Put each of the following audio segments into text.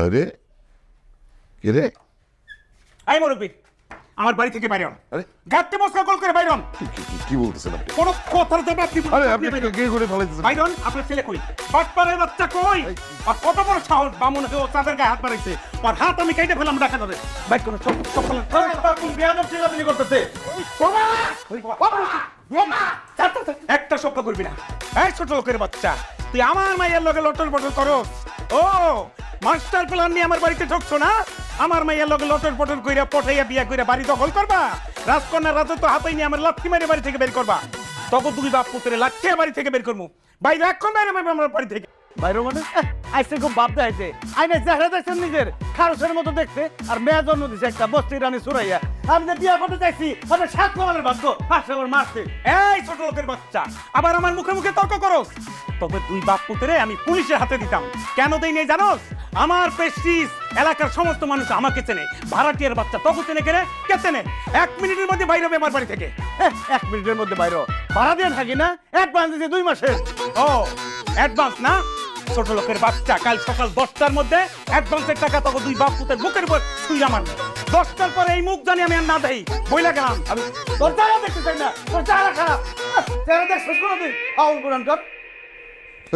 আরে কে রে? আই মুরব্বি, আমার বাড়ি থেকে বাইরে হন। আরে গাড়তে মশলা কল করে বাইরে হন। কি বলতেছেন আপনি? কোনো কথার জবাব আপনি আরে আপনি কে করে ফেলাইতেছেন? বাইরে হন। আপনার ছেলে কই? বাটপারের বাচ্চা কই? আর কত বড় সাহস, বামুন হয়ে ও চাঁদের গায়ে হাত বাড়াইছে। আর হাত আমি কেটে ফেলাম ডাকা ধরে। বাইক কোনো চপ্পল কোন বেয়াদব ছেলে আপনি করতেছে? বাবা! বাবা! একটা শব্দ করবি না। এই ছোট লোকের বাচ্চা, তুই আমার মায়ের লগে লটর পটর করস। ও মাস্টার প্ল্যান নিয়ে আমার বাড়িতে ঢুকছো না? আমার মাইয়ার লগে লটর পটর কইরা পটাইয়া বিয়া কইরা বাড়ি দখল করবা? রাজকন্যার রাজত্ব হাতেই নিয়ে আমার লাথি মেরে বাড়ি থেকে বের করবা? তখন তুমি বাপ পুত্রে লাথিয়া বাড়ি থেকে বের করবো। বাইরে এখন বাইরে আমার বাড়ি থেকে বাইরে মানে আইসে খুব ভাবতে আইছে আইনে চেহারা দেখছেন নিজের খারসের মতো দেখতে আর মেয়ে জন্ম দিছে একটা বস্তি রানী সুরাইয়া। আমি যে বিয়া করতে চাইছি আপনার সাত কমালের ভাগ্য হাসে আমার মারছে। এই ছোট লোকের বাচ্চা, আবার আমার মুখে মুখে তর্ক করস? তবে তুই বাপ পুত্রে আমি পুলিশের হাতে দিতাম। কেন দেই নেই জানোস? আমার প্রেস্টিজ এলাকার সমস্ত মানুষ আমাকে চেনে। ভাড়াটিয়ার বাচ্চা তখন চেনে কেনে? কে চেনে? 1 মিনিটের মধ্যে বাইরে হবে আমার বাড়ি থেকে। 1 মিনিটের মধ্যে বাইরে ভাড়া দিয়ে থাকি না অ্যাডভান্স দিয়েছে 2 মাসের। ও অ্যাডভান্স না? ছোট লোকের বাচ্চা, কাল সকাল 10টার মধ্যে অ্যাডভান্সের টাকা তখন দুই বাপ পুতের মুখের উপর ছুঁই আমার। 10টার পরে এই মুখ জানি আমি আর না দেই, বইলা গেলাম। আমি তোর চেহারা দেখতে চাই না, তোর চেহারা খারাপ। চেহারা দেখছিস কোনোদিন? আউল কোরআন কর।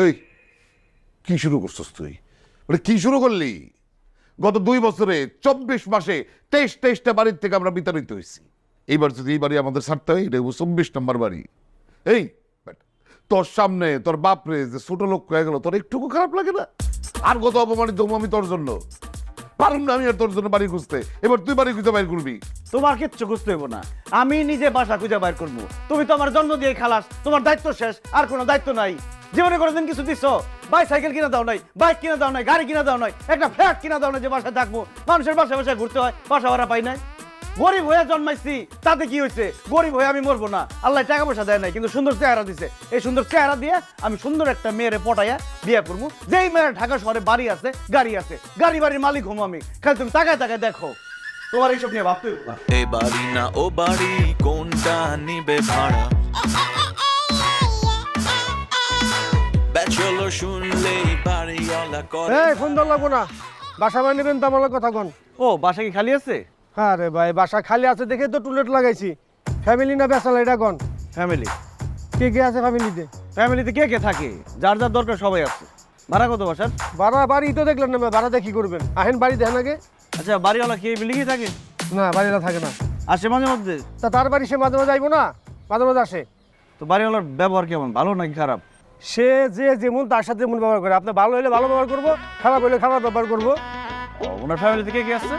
এই কি শুরু করছস তুই? মানে কি শুরু করলি? গত 2 বছরে 24 মাসে 23টা বাড়ির থেকে আমরা বিতাড়িত হয়েছি। এইবার যদি এই বাড়ি আমাদের ছাড়তে হয়, এটা 24 নম্বর বাড়ি। এই বেটা, তোর সামনে তোর বাপরে যে ছোট লোক হয়ে গেল, তোর একটুকু খারাপ লাগে না? আর কত অপমানিত হবো আমি তোর জন্য? পারুম না আমি আর তোর জন্য বাড়ি খুঁজতে। এবার তুই বাড়ি খুঁজে বাইর করবি। তোমার কিচ্ছু খুঁজতে হইব না, আমি নিজে বাসা খুঁজে বাইর করবো। তুমি তো আমার জন্ম দিয়ে খালাস, তোমার দায়িত্ব শেষ, আর কোনো দায়িত্ব নাই। জীবনে কোনোদিন কিছু দিচ্ছ? বাইসাইকেল কিনা দাও নাই, বাইক কিনা দাও নাই, গাড়ি কিনা দাও নাই, একটা ফ্ল্যাট কিনা দাও নাই যে বাসায় থাকবো। মানুষের বাসায় বাসায় ঘুরতে হয়, বাসা ভাড়া পাই নাই। গরিব হয়ে জন্মাইছি, তাতে কি হয়েছে? গরিব হয়ে আমি মরবো না, আল্লাহ টাকা পয়সা দেয় নাই, কিন্তু সুন্দর চেহারা দিছে। এই সুন্দর চেহারা দিয়ে আমি সুন্দর একটা মেয়েরে পটাইয়া বিয়ে করবো। যেই মেয়ের ঢাকা শহরে বাড়ি আছে, গাড়ি আছে, গাড়ি বাড়ির মালিক হবো আমি। খালি তুমি তাকায় তাকায় দেখো, তোমার এইসব নিয়ে ভাবতে হইব না। এ বাড়ি না ও বাড়ি, কোনটা নিবে ভাড়া? ব্যাচেলর শুনলেই বাড়িওয়ালা করে। এই ফোন ধর লাগবো না, বাসা বাই নেবেন তো আমার কথা কন। ও বাসা কি খালি আছে? হ্যাঁ রে ভাই, বাসা খালি আছে দেখে তো টুলেট লাগাইছি। ফ্যামিলি না বেসাল এটা কন। ফ্যামিলি? কে কে আছে ফ্যামিলিতে? ফ্যামিলিতে কে কে থাকে? যার যার দরকার সবাই আছে। ভাড়া কত বাসার? ভাড়া বাড়ি তো দেখলেন না, ভাড়া দেখি করবেন। আহেন বাড়ি দেখেন আগে। আচ্ছা, বাড়িওয়ালা কি এই বিল্ডিংয়ে থাকে? না, বাড়িটা থাকে না। আসে মাঝে মধ্যে? তা তার বাড়ি সে মাঝে মাঝে আইবো না, মাঝে মাঝে আসে। তো বাড়িওয়ালার ব্যবহার কেমন, ভালো নাকি খারাপ? সে যে যেমন তার সাথে যেমন ব্যবহার করে। আপনি ভালো হলে ভালো ব্যবহার করবো, খারাপ হলে খারাপ ব্যবহার করবো। ওনার ফ্যামিলিতে কে কে আছে?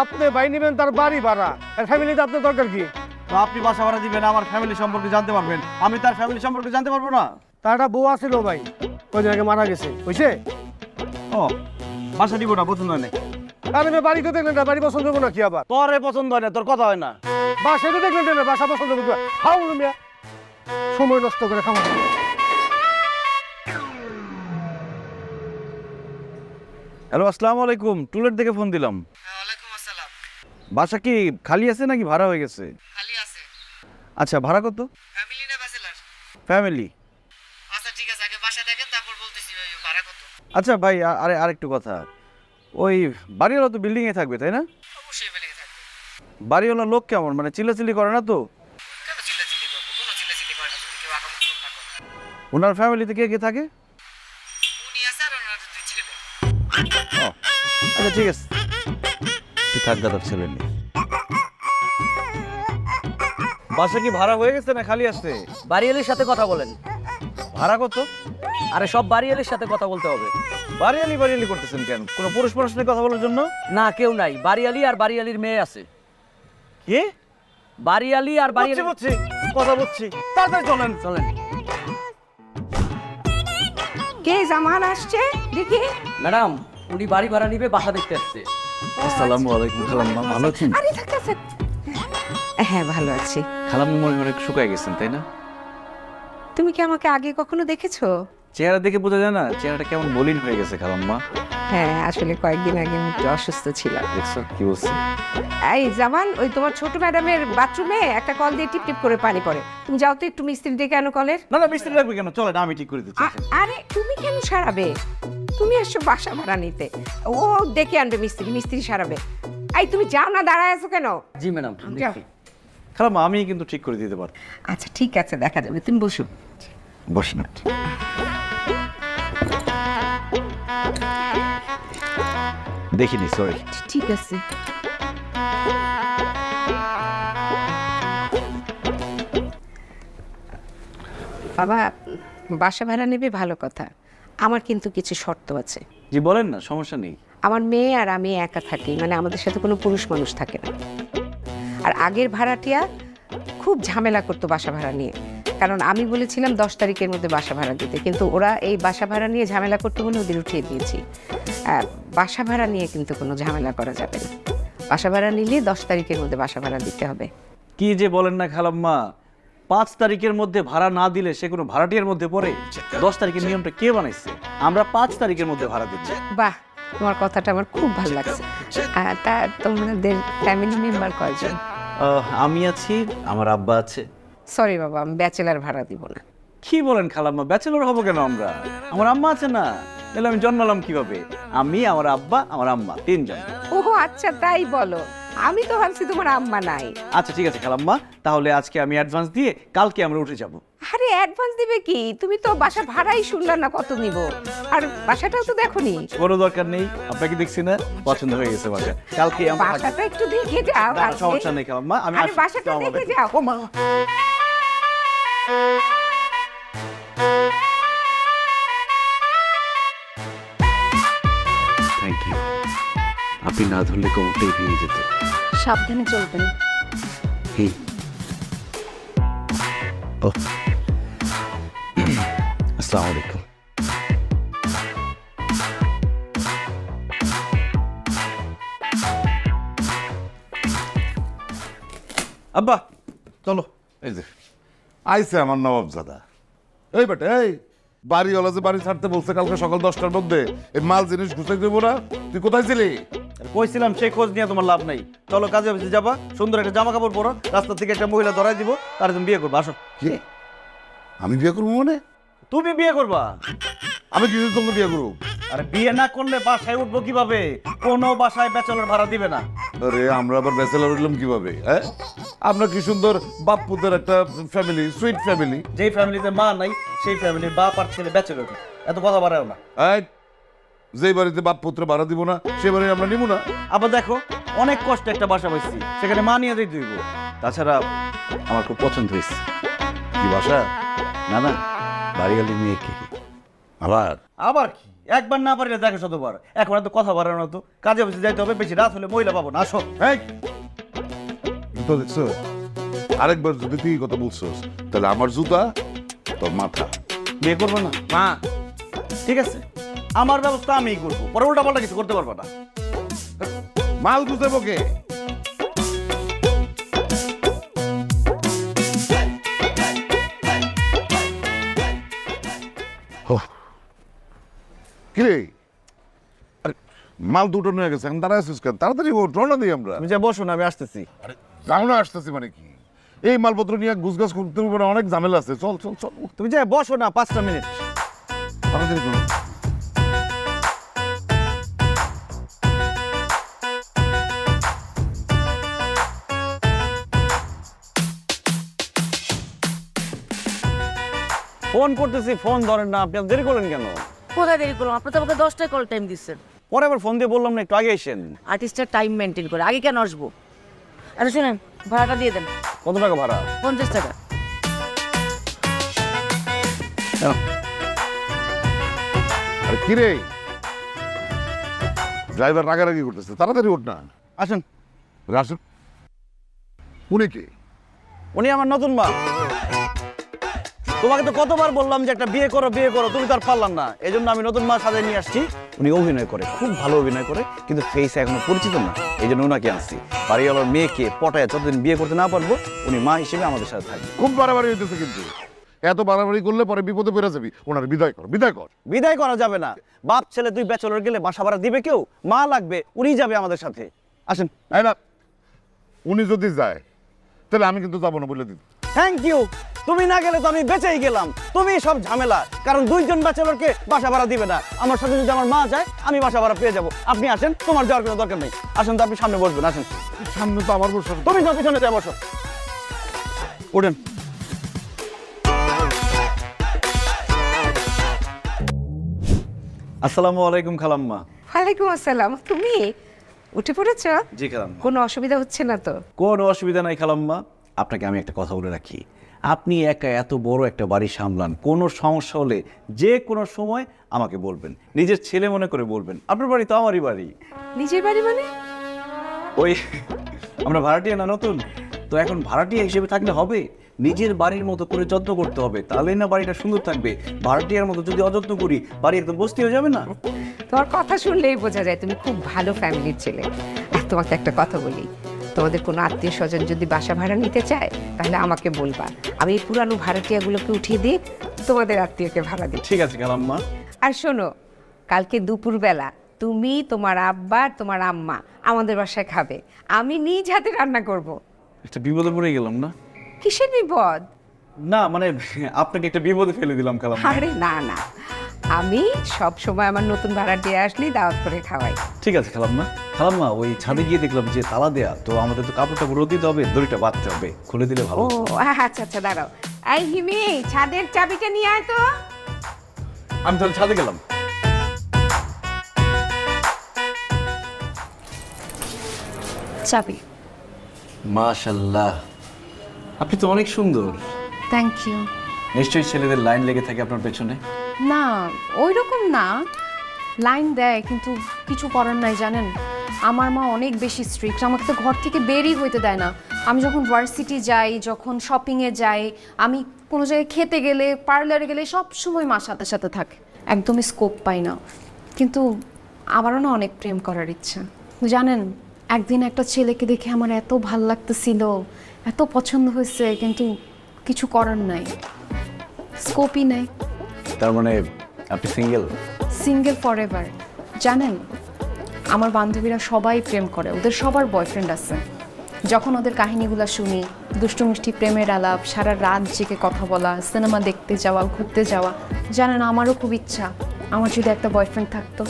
আপনি বাই নেবেন তার বাড়ি ভাড়া, আর ফ্যামিলিতে আপনার দরকার কি? তো আপনি বাসা ভাড়া দিবেন, আমার ফ্যামিলি সম্পর্কে জানতে পারবেন, আমি তার ফ্যামিলি সম্পর্কে জানতে পারবো না? তার একটা বউ আছিল ভাই, কদিন আগে মারা গেছে, বুঝছে? ও বাসা দিব না, পছন্দ হয় না? আরে মেয়ে বাড়ি তো দেখলেন না, বাড়ি পছন্দ হবো না কি আবার? তোর পছন্দ হয় না, তোর কথা হয় না। বাসা তো দেখলেন না, বাসা পছন্দ হবো। খাও মিয়া, সময় নষ্ট করে খাওয়া। হ্যালো, আসসালামু আলাইকুম। টুলেট থেকে ফোন দিলাম। ওয়ালাইকুম আসসালাম। বাসা কি খালি আছে নাকি ভাড়া হয়ে গেছে? খালি আছে। আচ্ছা, ভাড়া কত? ফ্যামিলি না ব্যাচেলর? ফ্যামিলি। আচ্ছা ঠিক আছে, আগে বাসা দেখেন তারপর বলতেছি ওই ভাড়া কত। আচ্ছা ভাই, আরেকটু কথা। ওই বাড়িওয়ালা তো বিল্ডিংয়ে থাকবে তাই না? অবশ্যই বেলে থাকবে। বাড়িওয়ালা লোক কেমন, মানে চিল্লাচিল্লি করে না তো? কেন চিল্লাচিল্লি করবো? কোনো চিল্লাচিল্লি করে না যদি কেউ আকামুখ না করে। ওনার ফ্যামিলিতে কে কে থাকে? উনি আছে আর ওনার 2 ছেলে। ও আচ্ছা ঠিক আছে, তুই থাক দাদার ছেলে নিয়ে। বাসা কি ভাড়া হয়ে গেছে না খালি আছে? বাড়িয়ালির সাথে কথা বলেন। ভাড়া কত? আরে সব বাড়িয়ালির সাথে কথা বলতে হবে। বাড়িয়ালি করতেছেন কেন? কোনো পুরুষ মানুষ নিয়ে কথা বলার জন্য? না, কেউ নাই। বাড়িয়ালি আর বাড়িয়ালির মেয়ে আছে। কি? বাড়িয়ালি আর বাড়িয়ালি। বুঝছি, কথা বুঝছি। তাড়াতাড়ি চলেন। চলেন। কে জামান আসছে দেখি? ম্যাডাম, উনি বাড়ি ভাড়া নিবে, বাসা দেখতে আসছে। আসসালামু আলাইকুম খালাম্মা, ভালো আছেন? আরে থাক থাক থাক। হ্যাঁ ভালো আছি। খালাম্মা মনে হয় অনেক শুকায় গেছেন তাই না? তুমি কি আমাকে আগে কখনো দেখেছো? চেহারা দেখে বোঝা যায় না চেহারাটা কেমন মলিন হয়ে গেছে খালাম্মা? হ্যাঁ আসলে কয়েকদিন আগে আমি একটু অসুস্থ ছিলাম। কি বলছি? এই জামান, ওই তোমার ছোট ম্যাডামের বাথরুমে একটা কল দিয়ে টিপ টিপ করে পানি পড়ে, তুমি যাও তো একটু মিস্ত্রি ডেকে আনো কলের। না না, মিস্ত্রি লাগবে কেন? চলে না, আমি ঠিক করে দিচ্ছি। আরে তুমি কেন সারাবে? তুমি এসছো বাসা ভাড়া নিতে, ও ডেকে আনবে মিস্ত্রি, মিস্ত্রি সারাবে। এই তুমি যাও না, দাঁড়ায় আছো কেন? জি ম্যাডাম। যাও। খালাম্মা আমি কিন্তু ঠিক করে দিতে পারবো। আচ্ছা ঠিক আছে, দেখা যাবে, তুমি বসো। বস না, দেখিনি, সরি। ঠিক আছে। বাবা, বাসা ভাড়া নেবে ভালো কথা, আমার কিন্তু কিছু শর্ত আছে। জি বলেন না, সমস্যা নেই। আমার মেয়ে আর আমি একা থাকি, মানে আমাদের সাথে কোনো পুরুষ মানুষ থাকে না। আর আগের ভাড়াটিয়া খুব ঝামেলা করতো বাসা ভাড়া নিয়ে, কারণ আমি বলেছিলাম 10 তারিখের মধ্যে বাসা ভাড়া দিতে, কিন্তু ওরা এই বাসা ভাড়া নিয়ে ঝামেলা করতে বলে ওদের উঠিয়ে দিয়েছি। বাসা ভাড়া নিয়ে কিন্তু কোনো ঝামেলা করা যাবে না, বাসা ভাড়া নিলে 10 তারিখের মধ্যে বাসা ভাড়া দিতে হবে। কি যে বলেন না খালাম্মা, 5 তারিখের মধ্যে ভাড়া না দিলে সে কোনো ভাড়াটিয়ার মধ্যে পড়ে? 10 তারিখের নিয়মটা কে বানাইছে? আমরা 5 তারিখের মধ্যে ভাড়া দিচ্ছি। বাহ, তোমার কথাটা আমার খুব ভালো লাগছে। তা তোমাদের ফ্যামিলি মেম্বার কয়জন? আমি আছি, আমার আব্বা আছে। সরি বাবা, আমি ব্যাচেলার ভাড়া দিব না। কি বলেন খালাম্মা, ব্যাচেলর হবো কেন আমরা? আমার আম্মা আছে না, তাহলে আমি জন্মালাম কিভাবে? আমি, আমার আব্বা, আমার আম্মা, 3 জন। ও আচ্ছা, তাই বলো, আমি তো ভাবছি তোমার আম্মা নাই। আচ্ছা ঠিক আছে খালাম্মা, তাহলে আজকে আমি অ্যাডভান্স দিয়ে কালকে আমরা উঠে যাব। আরে অ্যাডভান্স দিবে কি? তুমি তো বাসা ভাড়াই শুনলা না কত নিব, আর বাসাটাও তো দেখোনি। কোনো দরকার নেই, আপনাকে দেখছি না, পছন্দ হয়ে গেছে বাসা। কালকে আমরা বাসাটা একটু দেখে যাও। না, সমস্যা নেই খালাম্মা, আমি আরে বাসাটা দেখে যাও। ও মা, থ্যাংক ইউ। আপনি না ধরলে কোমরটাই ভেঙে যেত। সাবধানে চলবেন। হুম। ও আসসালামু আলাইকুম। আব্বা চলো। এই যে আইছে আমার নবাবজাদা। এই বেটা, এই বাড়িওয়ালা যে বাড়ি ছাড়তে বলছে কালকে সকাল 10টার মধ্যে, এই মাল জিনিস গুছাই দেবো না? তুই কোথায় ছিলি? কইছিলাম সেই খোঁজ নিয়ে তোমার লাভ নাই। চলো কাজে অফিসে যাবা, সুন্দর একটা জামা কাপড় পরো, রাস্তা থেকে একটা মহিলা ধরাই দিব, তার তুমি বিয়ে করবা। আসো। কি? আমি বিয়ে করবো মানে? তুমি বিয়ে করবা? আমি কি তোমাকে বিয়ে করবো? আরে বিয়ে না করলে বাসায় উঠবো কিভাবে? কোনো বাসায় ব্যাচেলর ভাড়া দিবে না। আরে আমরা আবার ব্যাচেলর হইলাম কিভাবে? হ্যাঁ, আমরা কি সুন্দর বাপ্পুদের একটা ফ্যামিলি, সুইট ফ্যামিলি। যেই ফ্যামিলিতে মা নাই সেই ফ্যামিলির বাপ আর ছেলে ব্যাচেলর। এত কথা বাড়াও না। এই, যেই বাড়িতে বাপ পুত্র ভাড়া দিব না সে বাড়ি আমরা নিব না। আবার দেখো, অনেক কষ্টে একটা বাসা পাইছি, সেখানে মা নিয়ে দিই দিব। তাছাড়া আমার খুব পছন্দ হয়েছে। কি বাসা? না না, বাড়িওয়ালি মেয়েকে। আবার আবার কি, একবার না পারলে দেখে শতবার। এখন এত কথা বাড়ানো তো, কাজে অফিসে যাইতে হবে, বেশি রাত হলে মহিলা পাবো না। আসো। এই, তো দেখছো, আরেকবার যদি তুই এই কথা বলছস তাহলে আমার জুতা তোর মাথা। বিয়ে করবো না? মা, ঠিক আছে, আমার ব্যবস্থা আমিই করবো, পরে উল্টা পাল্টা কিছু করতে পারবো না। মাল গুছাবো কে? কিরে, আরে মাল দুটো নিয়ে গেছে, এখন দাঁড়ায় আছিস কেন? তাড়াতাড়ি ও রওনা দিই আমরা। তুমি যা বসো না, আমি আসতেছি। রওনা আসতেছি মানে কি? এই মালপত্র নিয়ে গুছগাছ করতে হবে, অনেক ঝামেলা আছে। চল চল চল, তুমি যা বসো না, 5টা মিনিট। তাড়াতাড়ি করো। ফোন করতেছি, ফোন ধরেন না, আপনি এত দেরি করলেন কেন? কোথায় দেরি করলাম? আপনি তো আমাকে 10টায় কল টাইম দিচ্ছেন। পরে আবার ফোন দিয়ে বললাম না একটু আগে এসেন। আর্টিস্টের টাইম মেনটেন করে আগে কেন আসবো? আরে শুনেন, ভাড়াটা দিয়ে দেন। কত টাকা ভাড়া? 50 টাকা। আরে কিরে, ড্রাইভার রাগারাগি করতেছে, তাড়াতাড়ি ওঠ না। আসেন। আসুন। উনি কে? উনি আমার নতুন মা। তোমাকে তো কতবার বললাম যে একটা বিয়ে করো বিয়ে করো, তুমি তো আর পারলাম না। এই জন্য আমি নতুন মা সাজিয়ে নিয়ে আসছি। উনি অভিনয় করে, খুব ভালো অভিনয় করে, কিন্তু ফেস এখনো পরিচিত না। এই জন্য ওনাকে আনছি। বাড়িওয়ালার মেয়েকে পটায় যতদিন বিয়ে করতে না পারবো, উনি মা হিসেবে আমাদের সাথে থাকবে। খুব বাড়াবাড়ি হইতেছে কিন্তু। এত বাড়াবাড়ি করলে পরে বিপদে পড়ে যাবি। ওনার বিদায় কর, বিদায় কর। বিদায় করা যাবে না। বাপ ছেলে দুই ব্যাচেলর গেলে বাসা ভাড়া দিবে কেউ? মা লাগবে, উনি যাবে আমাদের সাথে। আসেন। এই না, উনি যদি যায় তাহলে আমি কিন্তু যাবো না বলে দিন। Thank you. তুমি না গেলে তো আমি বেঁচেই গেলাম। তুমি সব ঝামেলা, কারণ দুইজন ব্যাচেলরকে বাসা ভাড়া দিবে না। আমার সাথে যদি আমার মা যায় আমি বাসা ভাড়া পেয়ে যাবো। আপনি আসেন, তোমার যাওয়ার কোনো দরকার নেই। আসেন তো, আপনি সামনে বসবেন। আসেন। সামনে তো আমার বসে। তুমি তো পিছনে যাও, বসো। উঠেন। আসসালামু আলাইকুম খালাম্মা। ওয়ালাইকুম আসসালাম। তুমি উঠে পড়েছ? জি খালাম্মা। কোনো অসুবিধা হচ্ছে না তো? কোনো অসুবিধা নাই খালাম্মা। আপনাকে আমি একটা কথা বলে রাখি, আপনি একা এত বড় একটা বাড়ি সামলান, কোনো সমস্যা হলে যে কোনো সময় আমাকে বলবেন, নিজের ছেলে মনে করে বলবেন। আপনার বাড়ি তো আমারই বাড়ি। নিজের বাড়ি মানে? ওই আমরা ভাড়াটিয়া না নতুন তো, এখন ভাড়াটিয়া হিসেবে থাকলে হবে? নিজের বাড়ির মতো করে যত্ন করতে হবে, তাহলেই না বাড়িটা সুন্দর থাকবে। ভাড়াটিয়ার মতো যদি অযত্ন করি বাড়ি একদম বস্তি হয়ে যাবে না? তোমার কথা শুনলেই বোঝা যায় তুমি খুব ভালো ফ্যামিলির ছেলে। আর তোমাকে একটা কথা বলি, তোমাদের কোনো আত্মীয় স্বজন যদি বাসা ভাড়া নিতে চায় তাহলে আমাকে বলবা, আমি এই পুরানো ভাড়াটিয়াগুলোকে উঠিয়ে দিই, তোমাদের আত্মীয়কে ভাড়া দিই। ঠিক আছে খালাম্মা। আর শোনো, কালকে দুপুরবেলা তুমি, তোমার আব্বা, তোমার আম্মা আমাদের বাসায় খাবে। আমি নিজ হাতে রান্না করব। একটা বিপদে পড়ে গেলাম না? কিসের বিপদ? না মানে আপনাকে একটা বিপদে ফেলে দিলাম খালাম্মা। আরে না না, আমি সব সময় আমার নতুন ভাড়াটিয়া আসলেই দাওয়াত করে খাওয়াই। ঠিক আছে খালাম্মা। খালাম্মা, ওই ছাদে গিয়ে দেখলাম যে তালা দেয়া, তো আমাদের তো কাপড়টা রোদ দিতে হবে, দড়িটা বাঁধতে হবে, খুলে দিলে ভালো। ও আচ্ছা আচ্ছা, দাঁড়াও। এই হিমি, ছাদের চাবিটা নিয়ে আয় তো। আমি তাহলে ছাদে গেলাম। চাবি। মাশাআল্লাহ, আপনি তো অনেক সুন্দর। Thank you. নিশ্চয়ই ছেলেদের লাইন লেগে থাকে আপনার পেছনে? না, ওই রকম না, লাইন দেয় কিন্তু কিছু করার নাই। জানেন, আমার মা অনেক বেশি স্ট্রিক্ট, আমাকে তো ঘর থেকে বেরই হইতে দেয় না। আমি যখন ভার্সিটি যাই, যখন শপিংয়ে যাই, আমি কোনো জায়গায় খেতে গেলে, পার্লারে গেলে সব সময় মা সাথে সাথে থাকে। একদমই স্কোপ পাই না। কিন্তু আমারও না অনেক প্রেম করার ইচ্ছা। জানেন, একদিন একটা ছেলেকে দেখে আমার এত ভাল লাগতেছিল, এত পছন্দ হয়েছে, কিন্তু কিছু করার নাই, স্কোপই নাই। তার মানে আপনি সিঙ্গেল? Single forever. জানেন, আমার বান্ধবীরা সবাই প্রেম করে, ওদের সবার বয়ফ্রেন্ড আছে। যখন ওদের কাহিনীগুলো শুনি, দুষ্টু মিষ্টি প্রেমের আলাপ, সারা রাত জেগে কথা বলা, সিনেমা দেখতে যাওয়া, ঘুরতে যাওয়া, জানেন আমারও খুব ইচ্ছা আমার যদি একটা বয়ফ্রেন্ড থাকতো,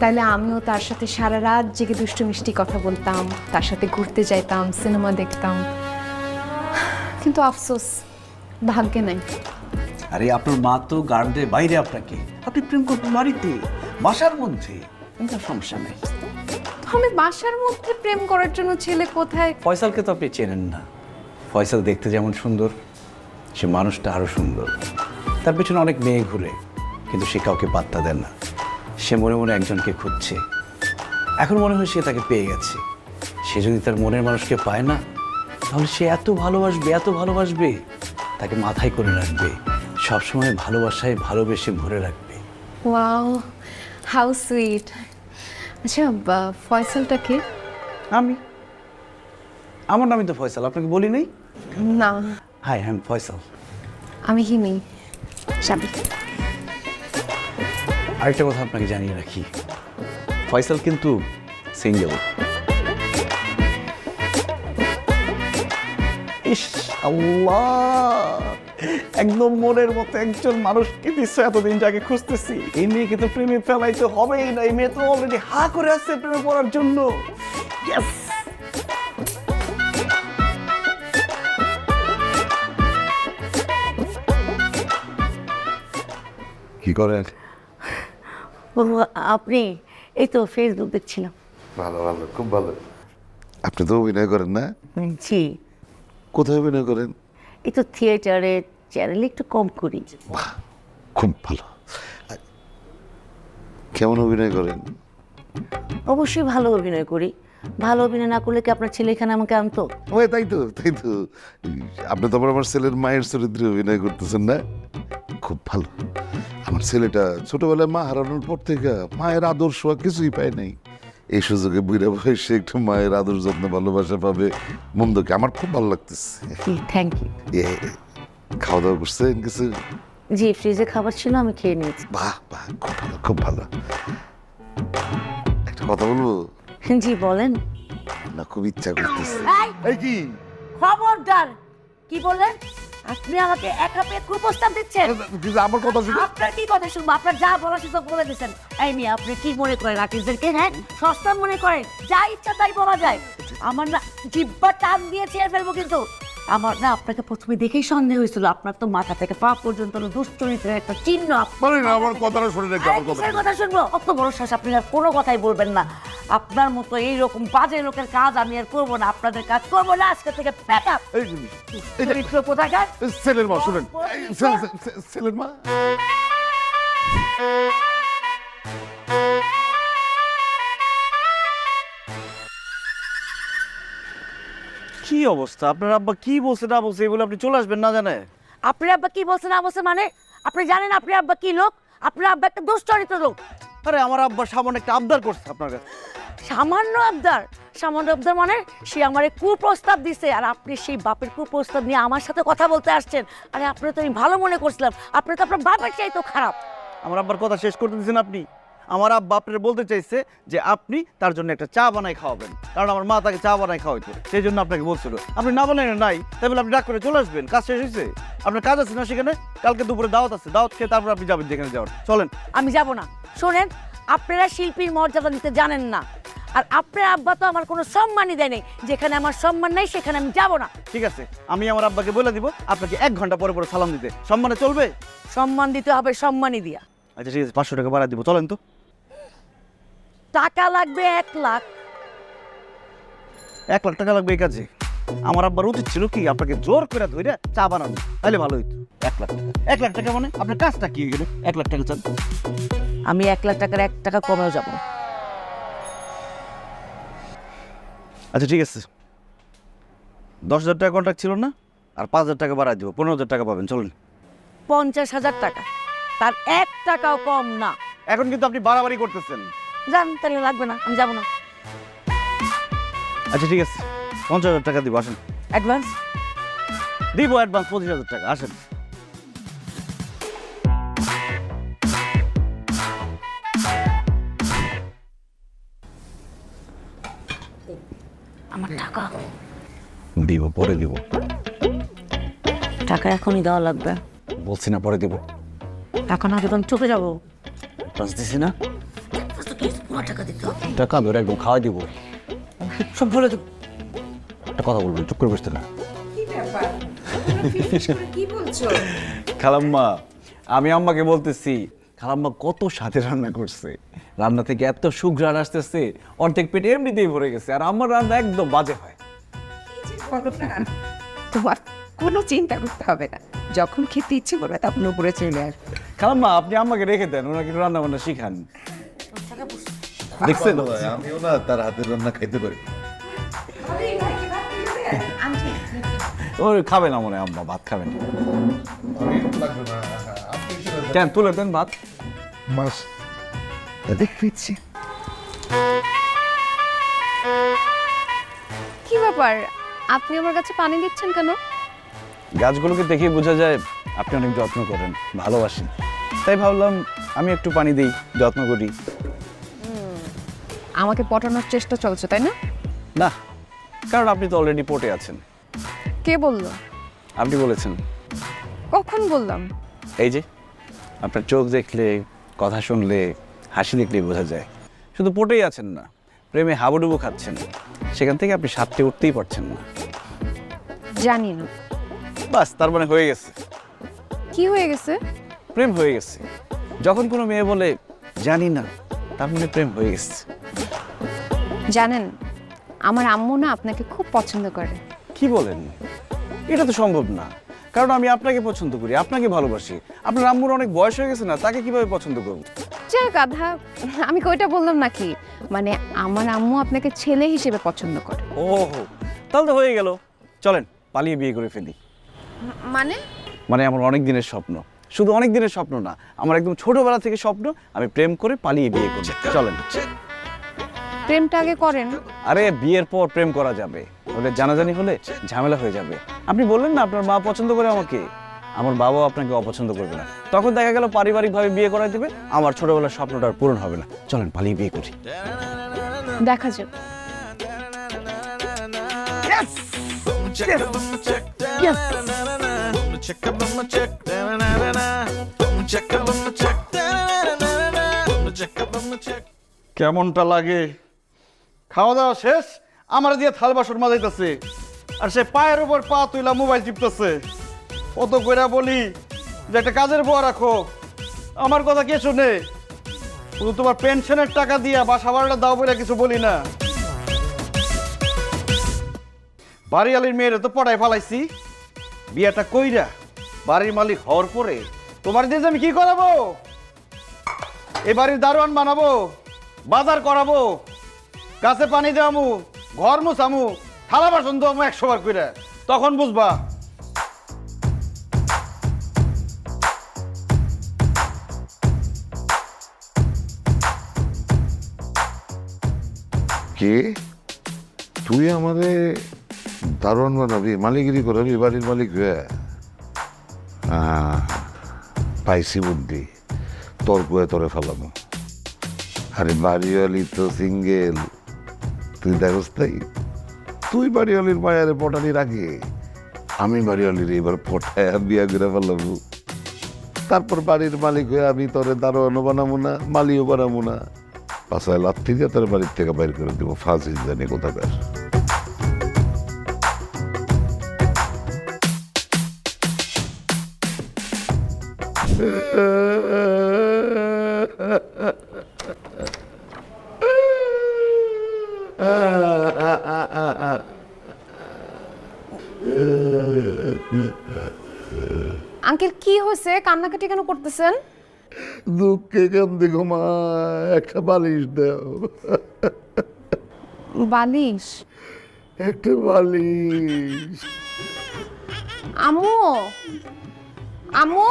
তাহলে আমিও তার সাথে সারা রাত জেগে দুষ্টু মিষ্টি কথা বলতাম, তার সাথে ঘুরতে যাইতাম, সিনেমা দেখতাম। কিন্তু আফসোস, ভাগ্যে নাই। আরে আপনার মা তো গার্ডে বাইরে, আপনাকে আপনি প্রেম করবেন বাড়িতে, বাসার মধ্যে, কোনো সমস্যা নেই। আমি বাসার মধ্যে প্রেম করার জন্য ছেলে কোথায়? ফয়সালকে তো আপনি চেনেন না। ফয়সাল দেখতে যেমন সুন্দর, সে মানুষটা আরো সুন্দর। তার পেছনে অনেক মেয়ে ঘুরে, কিন্তু সে কাউকে পাত্তা দেয় না। সে মনে মনে একজনকে খুঁজছে। এখন মনে হয় সে তাকে পেয়ে গেছে। সে যদি তার মনের মানুষকে পায় না, তাহলে সে এত ভালোবাসবে, এত ভালোবাসবে, তাকে মাথায় করে রাখবে, সবসময় ভালোবাসায় ভালোবেসে ভরে রাখবে। Wow, how sweet. আচ্ছা, ফয়সালটা কে? আমি, আমার নামই তো ফয়সাল, আপনাকে বলি নাই? না। Hi, I am Faisal. আমি হিমি। চাবি। আরেকটা কথা আপনাকে জানিয়ে রাখি, ফয়সাল কিন্তু সিঙ্গেল। ইস আল্লাহ, একদম মনের মতো একজন মানুষকে দিচ্ছে, এতদিন যাকে খুঁজতেছি। এই মেয়েকে তো প্রেমে ফেলাইতে হবেই না। এই মেয়ে তো অলরেডি হা করে আসছে প্রেমে পড়ার জন্য। ইয়েস। কি করেন? আপনি? এই তো ফেসবুক দেখছিলাম। ভালো ভালো, খুব ভালো। আপনি তো অভিনয় করেন না? জি। কোথায় অভিনয় করেন? এই তো থিয়েটারে, চ্যানেলে একটু কম করি। বাহ, খুব ভালো। কেমন অভিনয় করেন? অবশ্যই ভালো অভিনয় করি। ভালো অভিনয় না করলে কি আপনার ছেলে এখানে আমাকে আনতো? ওই তাই তো, তাই তো। আপনি তো আমার ছেলের মায়ের চরিত্রে অভিনয় করতেছেন না? খুব ভালো। আমার ছেলেটা ছোটবেলায় মা হারানোর পর থেকে মায়ের আদর্শ কিছুই পায় নাই। এই সুযোগে বুড়া বয়সে একটু মায়ের আদর যত্ন ভালোবাসা পাবে, মন্দকে আমার খুব ভালো লাগতেছে। Thank you. খাওয়া দাওয়া করছেন কিছু? জি, ফ্রিজে খাবার ছিল, আমি খেয়ে নিয়েছি। বাহ বাহ, খুব ভালো খুব ভালো। একটা কথা বলবো? জি বলেন। না, খুব ইচ্ছা করতেছে। এই, এই কি খবরদার! কি বললেন? আপনি আমাকে একা পেয়ে কুপ্রস্তাব দিচ্ছেন? কিন্তু আমার কথা শুনে আপনার কি কথা শুনবো? আপনার যা বলার সুযোগ বলে দিচ্ছেন। এই মেয়ে, আপনি কি মনে করেন আর্টিস্টদেরকে? হ্যাঁ, সস্তা মনে করেন? যা ইচ্ছা তাই বলা যায়? আমার না জিব্বা টান দিয়ে ছেড়ে ফেলবো কিন্তু। আমার না আপনাকে প্রথমে দেখেই সন্দেহ হয়েছিল। আপনার তো মাথা থেকে পা পর্যন্ত দুশ্চরিত্রের একটা চিহ্ন। বলেন না, আমার কথাটা শুনে রেখে আমার কথা। কিসের কথা শুনবো? অত বড় শ্বাস, আপনি আর কোনো কথাই বলবেন না। আপনার মতো এইরকম বাজে লোকের কাজ আমি আর করবো না। আপনাদের কাজ করবো না আজকে থেকে। Pack up. চরিত্র কোথাকার? ছেলের মা, শুনেন, ছেলের মা। কি অবস্থা? আপনার আব্বা কি বলছে না বলছে এগুলো আপনি চলে আসবেন না জানে? আপনার আব্বা কি বলছে না বলছে মানে? আপনি জানেন আপনার আব্বা কি লোক? আপনার আব্বা একটা দুশ্চরিত্র লোক। আরে আমার আব্বা সামান্য একটা আবদার করছে আপনার কাছে। সামান্য আবদার? সামান্য আবদার মানে? সে আমারে কুপ্রস্তাব দিছে, আর আপনি সেই বাপের কুপ্রস্তাব নিয়ে আমার সাথে কথা বলতে আসছেন। আরে আপনি তো আমি ভালো মনে করছিলাম, আপনি তো আপনার বাপের চাইতো খারাপ। আমার আব্বার কথা শেষ করতে দিয়েছেন আপনি। আমার আব্বা আপনার বলতে চাইছে যে আপনি তার জন্য একটা চা বানাই খাওয়াবেন, কারণ আমার মা তাকে চা বানাই খাওয়াইতো, সেই জন্য আপনাকে বলছিল। আপনি না বানাই নাই, তাই বলে আপনি ডাক করে চলে আসবেন? কাজ শেষ হয়েছে? আপনার কাজ আছে না সেখানে? কালকে দুপুরে দাওয়াত আছে, দাওয়াত খেয়ে তারপর আপনি যাবেন যেখানে যাওয়ার। চলেন। আমি যাব না। শোনেন, আপনারা শিল্পীর মর্যাদা দিতে জানেন না, আর আপনার আব্বা তো আমার কোনো সম্মানই দেয় নাই। যেখানে আমার সম্মান নাই সেখানে আমি যাব না। ঠিক আছে, আমি আমার আব্বাকে বলে দিব আপনাকে 1 ঘন্টা পরে পরে সালাম দিতে। সম্মানে চলবে? সম্মান দিতে হবে, সম্মানই দিয়া। আচ্ছা ঠিক আছে, 500 টাকা বাড়া দিব, চলেন তো। টাকা লাগবে 1 লাখ। 1 লাখ টাকা লাগবে এই কাজে? আমার আব্বার উচিত ছিল কি আপনাকে জোর করে ধরে চা বানানো, তাহলে ভালো হইতো। 1 লাখ টাকা? 1 লাখ টাকা মানে আপনার কাজটা কি হয়ে গেল? 1 লাখ টাকা চান? আমি 1 লাখ টাকার 1 টাকা কমেও যাব না। আচ্ছা ঠিক আছে, 10,000 টাকা কন্ট্রাক্ট ছিল না? আর 5,000 টাকা বাড়াই দিব, 15,000 টাকা পাবেন। চলুন। 50,000 টাকা, তার 1 টাকাও কম না। এখন কিন্তু আপনি বাড়াবাড়ি করতেছেন। জান, তাহলে লাগবে না, আমি যাব না। আচ্ছা ঠিক আছে, 50,000 টাকা দিব, আসেন। অ্যাডভান্স দিব, অ্যাডভান্স 25,000 টাকা, আসেন। আমার টাকা দিব, পরে দিব। টাকা এখনই দেওয়া লাগবে। বলছি না পরে দিব। টাকা না দেবেন চোখে যাবো। অ্যাডভান্স দিছি না? টাকা দিতে হবে। টাকা ধরে একদম খাওয়াই দিব। সব বলে দেবো। একটা কথা বলবেন, চুপ করে বসতে না। কি বলছো? খালাম্মা, আমি আম্মাকে বলতেছি, খালাম্মা কত স্বাদে রান্না করছে। রান্না থেকে এত সুঘ্রাণ আসতেছে, অর্ধেক পেটে এমনিতেই ভরে গেছে। আর আমার রান্না একদম বাজে হয়। তোমার কোনো চিন্তা করতে হবে না, যখন খেতে ইচ্ছে করবে তখন উপরে চলে আসবে। খালাম্মা, আপনি আম্মাকে রেখে দেন, ওনাকে একটু রান্না বান্না শিখান। দেখছেন, আমিও না তার হাতের রান্না খাইতে পারি। ও খাবে না মনে হয় আম্মা, ভাত খাবেন। কেন তুলে দেন ভাত। মাছ দেখছি কি ব্যাপার, আপনি আমার কাছে পানি দিচ্ছেন কেন? গাছগুলোকে দেখে বোঝা যায় আপনি অনেক যত্ন করেন, ভালোবাসেন। তাই ভাবলাম আমি একটু পানি দিই, যত্ন করি। আমাকে পটানোর চেষ্টা চলছে, তাই না? না, কারণ আপনি তো অলরেডি পটে আছেন। কে বললো? আপনি বলেছেন। কখন বললাম? এই যে আপনার চোখ দেখলে, কথা শুনলে, হাসি দেখলেই বোঝা যায়। শুধু পটেই আছেন না, প্রেমে হাবুডুবু খাচ্ছেন। সেখান থেকে আপনি সাথে উঠতেই পারছেন না। জানি না। বাস, তার মানে হয়ে গেছে। কি হয়ে গেছে? প্রেম হয়ে গেছে। যখন কোনো মেয়ে বলে জানি না, তার মানে প্রেম হয়ে গেছে। জানেন, আমার আম্মু না আপনাকে খুব পছন্দ করে। কি বলেন? এটা তো সম্ভব না, কারণ আমি আপনাকে পছন্দ করি, আপনাকে ভালোবাসি। আপনার আম্মুর অনেক বয়স হয়ে গেছে না, তাকে কিভাবে পছন্দ করব? যাক গাধা, আমি কইটা বললাম নাকি? মানে আমার আম্মু আপনাকে ছেলে হিসেবে পছন্দ করে। ও, তাহলে তো হয়ে গেল। চলেন পালিয়ে বিয়ে করে ফেলি। মানে আমার অনেক দিনের স্বপ্ন, শুধু অনেক দিনের স্বপ্ন না, আমার একদম ছোটবেলা থেকে স্বপ্ন আমি প্রেম করে পালিয়ে বিয়ে করি। চলেন। প্রেমটা আগে করেন। আরে বিয়ের পর প্রেম করা যাবে, ওদের জানাজানি হলে ঝামেলা হয়ে যাবে। আপনি বললেন না আপনার মা পছন্দ করে আমাকে, আমার বাবাও আপনাকে অপছন্দ করবে না, তখন দেখা গেল পারিবারিকভাবে বিয়ে করাই দিবে, আমার ছোটবেলার স্বপ্নটা আর পূরণ হবে না। চলেন পালিয়ে বিয়ে করি। দেখা যাক। কেমনটা লাগে? খাওয়া দাওয়া শেষ, আমার দিয়ে থাল বাসন মাজাইতেছে, আর সে পায়ের উপর পা তুইলা মোবাইল টিপতেছে। কত কইরা বলি যে একটা কাজের বুয়া রাখো, আমার কথা কে শুনে? শুধু তোমার পেনশনের টাকা দিয়া বাসা ভাড়াটা দাও বলে কিছু বলি না। বাড়িওয়ালির মেয়েরে তো পড়ায় ফালাইছি, বিয়েটা কইরা বাড়ির মালিক হওয়ার পরে তোমার দিয়ে যে আমি কি করাবো? এই বাড়ির দারোয়ান বানাবো, বাজার করাবো, গাছে পানি দেওয়ামু, ঘর মুছামু, থালা বাসন দেওয়ামু 100 বার কইরা, তখন বুঝবা। কে তুই আমাদের দারোয়ান বানাবি, মালিগিরি করাবি বাড়ির মালিক হয়ে? পাইছি বুদ্ধি, তোর কুয়ে তোরে ফেলানো। আরে বাড়িওয়ালি তো সিঙ্গেল, তুই দেখস তাই? তুই বাড়িওয়ালির মায়ারে পটানির আগে আমি বাড়িওয়ালির এবার পটায় বিয়া করে ফেলাবো, তারপর বাড়ির মালিক হয়ে আমি তোরে দারোয়ানও বানাবো না, মালিও বানাবো না, পাশায় লাথি দিয়ে তোর বাড়ির থেকে বাইর করে দেবো। ফাঁসি জানি কোথাকার। আঙ্কেল কি হয়েছে, কান্নাকাটি কেন করতেছেন? দুঃখে কান্দে ঘুমা, একটা বালিশ দাও। বালিশ? একটা বালিশ। আম্মু, আম্মু,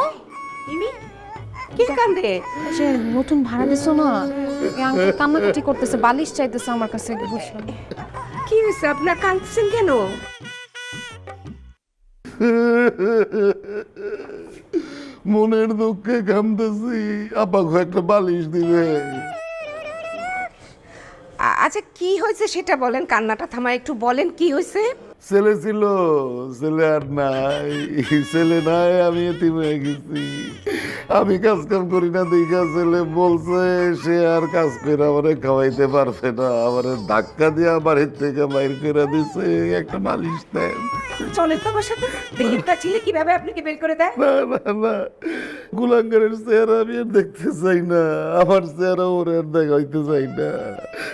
কি কান্দে? যে নতুন ভাড়া দিছো না, এই আঙ্কেল কান্নাকাটি করতেছে, বালিশ চাইতেছে আমার কাছে। বসুন। কি হয়েছে আপনার, কাঁদছেন কেন? মনের দুঃখে কামতেছি, আপাকে একটা বালিশ দিবে। আচ্ছা কি হয়েছে সেটা বলেন, কান্নাটা থামায় একটু বলেন কি হয়েছে। ছেলে ছিল, ছেলে আর নাই, ছেলে নাই, আমি এতিম হয়ে গেছি। আমি কাজ কাম করি না দেখা ছেলে বলছে সে আর কাজ করে আমারে খাওয়াইতে পারবে না, আমারে ধাক্কা দিয়ে বাড়ির থেকে বাইর করে দিছে। একটা মালিশ দেন। চলে তো আমার সাথে, দেখতে ছিলে কিভাবে আপনাকে বের করে দেয়। না না না, কুলাঙ্গারের চেহারা আমি আর দেখতে চাই না, আমার চেহারা ওর আর দেখাইতে চাই না।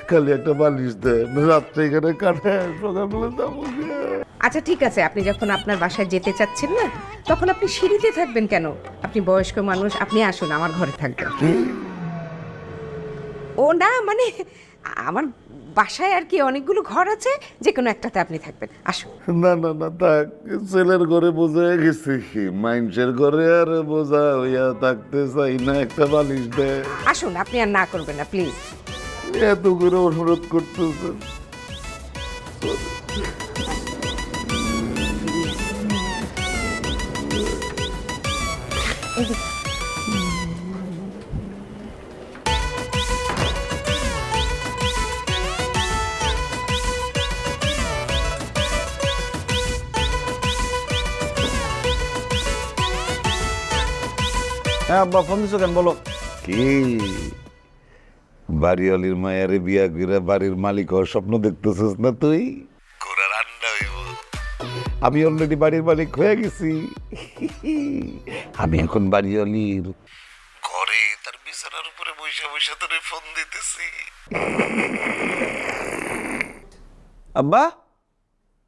খালি একটা বালিশ দেন, রাত্রে এখানে কাটে, সকালবেলা যাবো। আচ্ছা ঠিক আছে, আপনি যখন আপনার বাসায় যেতে চাচ্ছেন না, তখন আপনি সিঁড়িতে থাকবেন কেন? আপনি বয়স্ক মানুষ, আপনি আসুন আমার ঘরে থাকবেন। ও না মানে আমার বাসায় আর কি অনেকগুলো ঘর আছে, যে কোনো একটাতে আপনি থাকবেন, আসুন। না না না থাক, ছেলের ঘরে বোঝা গেছে, মানুষের ঘরে আর বোঝা হইয়া থাকতে চাই না, একটা বালিশ দেয়। আসুন, আপনি আর না করবেন না প্লিজ। এত করে অনুরোধ করতেছেন। হ্যাঁ আব্বা, ফোন দিছো কেন বলো? কি বাড়িওয়ালির মায়ারে বিয়া করে বাড়ির মালিক হওয়ার স্বপ্ন দেখতেছিস না তুই? ঘোড়ার আন্ডা হইব। আমি অলরেডি বাড়ির মালিক হয়ে গেছি। আমি এখন বাড়িওয়ালির ঘরে তার বিছানার উপরে বসে বসে তোরে ফোন দিতেছি। আব্বা,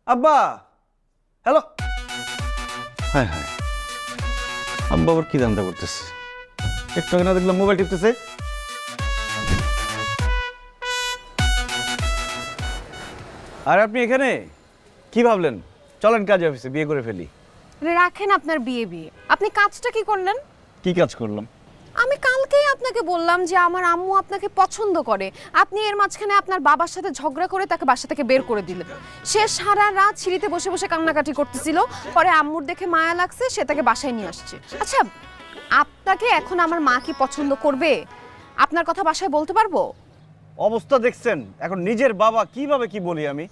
আব্বা, হ্যালো। হ্যাঁ হ্যাঁ, আব্বা আবার কি ধান্দা করতেছে? একটু আগে না দেখলাম মোবাইল টিপতেছে। আর আপনি এখানে কি ভাবলেন? চলেন কাজে অফিসে, বিয়ে করে ফেলি। রাখেন আপনার বিয়ে, আপনি কাজটা কি করলেন? কি কাজ করলাম? আমি কালকেই আপনাকে বললাম যে আমার আম্মু আপনাকে পছন্দ করে, আপনি এর মাঝখানে আপনার বাবার সাথে ঝগড়া করে তাকে বাসা থেকে বের করে দিলেন। সে সারা রাত সিঁড়িতে বসে বসে কান্নাকাটি করতেছিল, পরে আম্মুর দেখে মায়া লাগছে, সে তাকে বাসায় নিয়ে আসছে। আচ্ছা, আপনাকে এখন আমার মা কি পছন্দ করবে? আপনার কথা বাসায় বলতে পারবো? অবস্থা দেখছেন, এখন নিজের বাবা কিভাবে কি বলি আমি।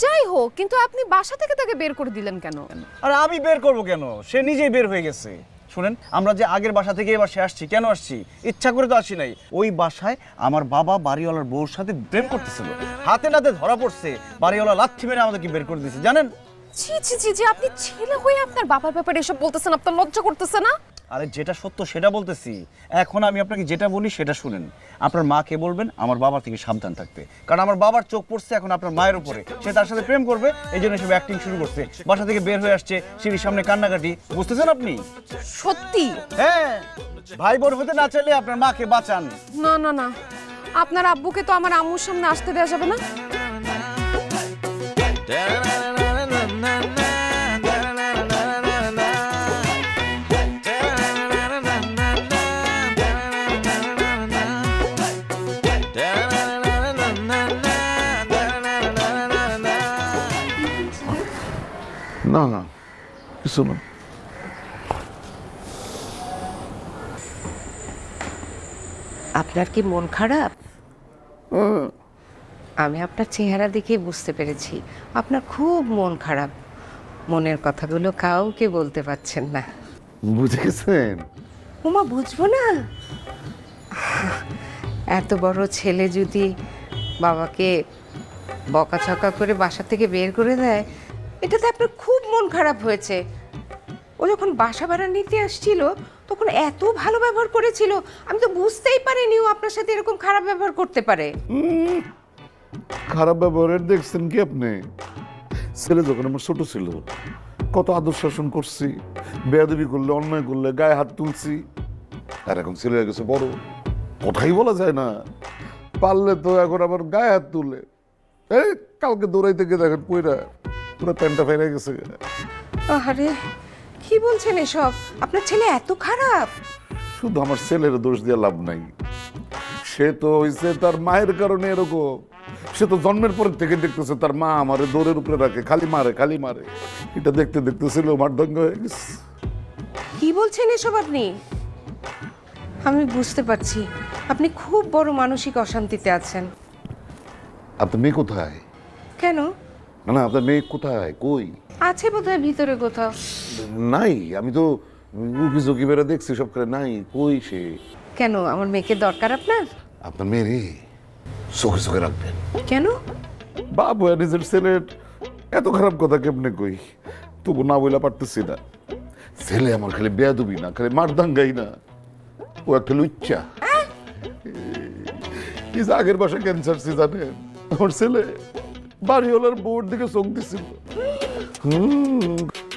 যাই হোক, কিন্তু আপনি বাসা থেকে তাকে বের করে দিলেন কেন? আর আমি বের করব কেন? সে নিজেই বের হয়ে গেছে। শুনেন, আমরা যে আগের বাসা থেকে এবার আসছি, কেন আসছি? ইচ্ছা করে তো আসি নাই। ওই বাসায় আমার বাবা বাড়িওয়ালার বউর সাথে প্রেম করতেছিল, হাতে নাতে ধরা পড়ছে, বাড়িওয়ালা লাথি মেরে আমাদেরকে বের করে দিয়েছে, জানেন? ছি ছি ছি জি, আপনি ছেলে হয়ে আপনার বাবার ব্যাপারে এসব বলতেছেন, আপনার লজ্জা করতেছে না? আরে যেটা সত্য সেটা বলতেছি। এখন আমি আপনাকে যেটা বলি সেটা শুনেন। আপনার মাকে বলবেন আমার বাবার থেকে সাবধান থাকতে, কারণ আমার বাবার চোখ পড়ছে এখন আপনার মায়ের উপরে, সে তার সাথে প্রেম করবে, এই জন্য সব অ্যাক্টিং শুরু করছে, বাসা থেকে বের হয়ে আসছে, সিঁড়ির সামনে কান্নাকাটি, বুঝতেছেন আপনি? সত্যি? হ্যাঁ, ভাই বোন হতে না চাইলে আপনার মাকে বাঁচান। না না না, আপনার আব্বুকে তো আমার আম্মুর সামনে আসতে দেওয়া যাবে না। না না, কিছু না। আপনার কি মন খারাপ? আমি আপনার চেহারা দেখে বুঝতে পেরেছি আপনার খুব মন খারাপ। মনের কথাগুলো কাউকে বলতে পারছেন না। বুঝে গেছেন? ওমা, বুঝবো না? এত বড় ছেলে যদি বাবাকে বকাঝকা করে বাসা থেকে বের করে দেয়, এটাতে আপনার খুব মন খারাপ হয়েছে। ও যখন বাসা ভাড়া নিতে আসছিল তখন এত ভালো ব্যবহার করেছিল, আমি তো বুঝতেই পারিনি ও আপনার সাথে এরকম খারাপ ব্যবহার করতে পারে। খারাপ ব্যবহারের দেখছেন কি আপনি? ছেলে যখন আমার ছোট ছিল কত আদর শাসন করছি, বেয়াদবি করলে অন্যায় করলে গায়ে হাত তুলছি, আর এখন ছেলে হয়ে গেছে বড়, কথাই বলা যায় না। পারলে তো এখন আবার গায়ে হাত তুলে, এই কালকে দৌড়াইতে গিয়ে দেখেন পুরা পুরো প্যান্টটা ফেরে গেছে। আরে কি বলছেন এসব? আপনার ছেলে এত খারাপ? শুধু আমার ছেলের দোষ দিয়ে লাভ নাই, সে তো হয়েছে তার মায়ের কারণে এরকম। সে তো জন্মের পর থেকে দেখতেছে তার মা আমারে দৌড়ের উপরে রাখে, খালি মারে খালি মারে। এটা দেখতে দেখতে ছিল মারদঙ্গ হয়ে গেছে। কি বলছেন এসব আপনি? আমি বুঝতে পারছি আপনি খুব বড় মানসিক অশান্তিতে আছেন। আপনার মেয়ে কোথায়? কেন? না আপনার মেয়ে কোথায়? কই আছে বোধহয় ভিতরে কোথাও। নাই, আমি তো উকি ঝুঁকি বেড়ে দেখছি সব করে, নাই। কই সে? কেন, আমার মেয়েকে দরকার আপনার? আপনার মেয়ে চোখে চোখে রাখবেন। কেন? বাবু নিজের ছেলের এত খারাপ কথা কেমনে কই, তবু না বইলা পারতেছি না। ছেলে আমার খালি বেয়াদবি না, খালি মারদাঙ্গাই না, ও একটা লুচ্চা। আগের বাসায় ক্যান্সার সে জানেন, আমার ছেলে বাড়িওয়ালার বোর্ড দিকে চোখ দিছিল,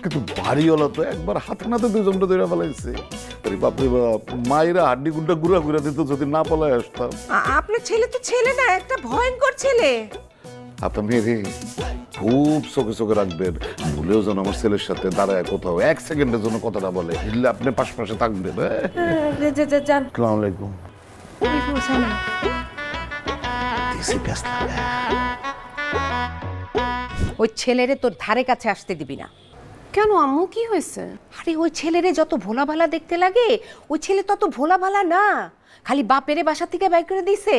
কিন্তু বাড়িওয়ালা তো একবার হাতে নাতে দুজনটা ধরে ফেলাইছে। আরে বাপরে বাপ, মায়েরা হাড্ডি গুন্ডা গুড়া গুড়া দিত যদি না পলায় আসতাম। আপনার ছেলে তো ছেলে না, একটা ভয়ঙ্কর ছেলে। আপনার মেয়ে খুব চোখে চোখে রাখবেন, ভুলেও যেন আমার ছেলের সাথে দাঁড়ায় কোথাও এক সেকেন্ডের জন্য কথাটা বলে, বুঝলে? আপনি পাশে থাকবেন। আসসালামু আলাইকুম। ওই ছেলেরে তোর ধারে কাছে আসতে দিবি না। কেন আম্মু, কি হয়েছে? আরে ওই ছেলেরে যত ভোলা ভালা দেখতে লাগে, ওই ছেলে তত ভোলা ভালা না। খালি বাপেরে বাসা থেকে বাইর করে দিছে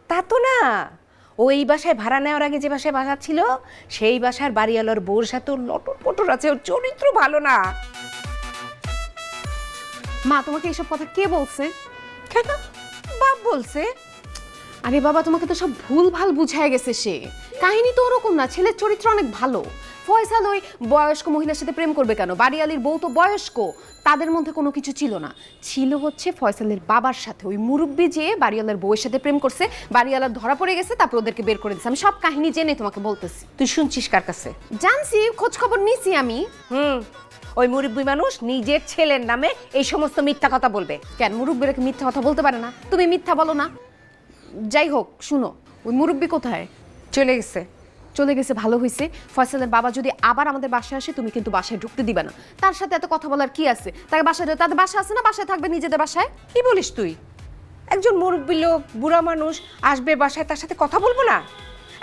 তা তো না। ও এই বাসায় ভাড়া নেওয়ার আগে যে বাসায় বাসা ছিল, সেই বাসার বাড়িওয়ালার বউর সাথে ওর লটর পটর আছে, ওর চরিত্র ভালো না। মা, তোমাকে এসব কথা কে বলছে? কেন? বাপ বলছে। আরে বাবা, তোমাকে তো সব ভুল ভাল বুঝায় গেছে। সে কাহিনী তো ওরকম না, ছেলের চরিত্র অনেক ভালো। ফয়সাল ওই বয়স্ক মহিলার সাথে প্রেম করবে কেন? বাড়িয়ালির বউ তো বয়স্ক, তাদের মধ্যে কোনো কিছু ছিল না। ছিল হচ্ছে ফয়সালের বাবার সাথে ওই মুরব্বি যে বাড়িওয়ালার বউয়ের সাথে প্রেম করছে, বাড়িওয়ালার ধরা পড়ে গেছে, তারপর ওদেরকে বের করে দিচ্ছে। আমি সব কাহিনী জেনে তোমাকে বলতেছি। তুই শুনছিস কার কাছে? জানছি, খোঁজ খবর নিছি আমি। ওই মুরব্বি মানুষ নিজের ছেলের নামে এই সমস্ত মিথ্যা কথা বলবে কেন? মুরব্বিরা কি মিথ্যা কথা বলতে পারে না? তুমি মিথ্যা বলো না। যাই হোক, শুনো, ওই মুরব্বি কোথায়? চলে গেছে। চলে গেছে ভালো হয়েছে। ফয়সালের বাবা যদি আবার আমাদের বাসায় আসে তুমি কিন্তু বাসায় ঢুকতে দিবা না। তার সাথে এত কথা বলার কি আছে? তাকে বাসায় তাদের বাসা আছে না, বাসায় থাকবে নিজেদের বাসায়। কি বলিস তুই? একজন মুরব্বী লোক, বুড়া মানুষ আসবে বাসায়, তার সাথে কথা বলবো না?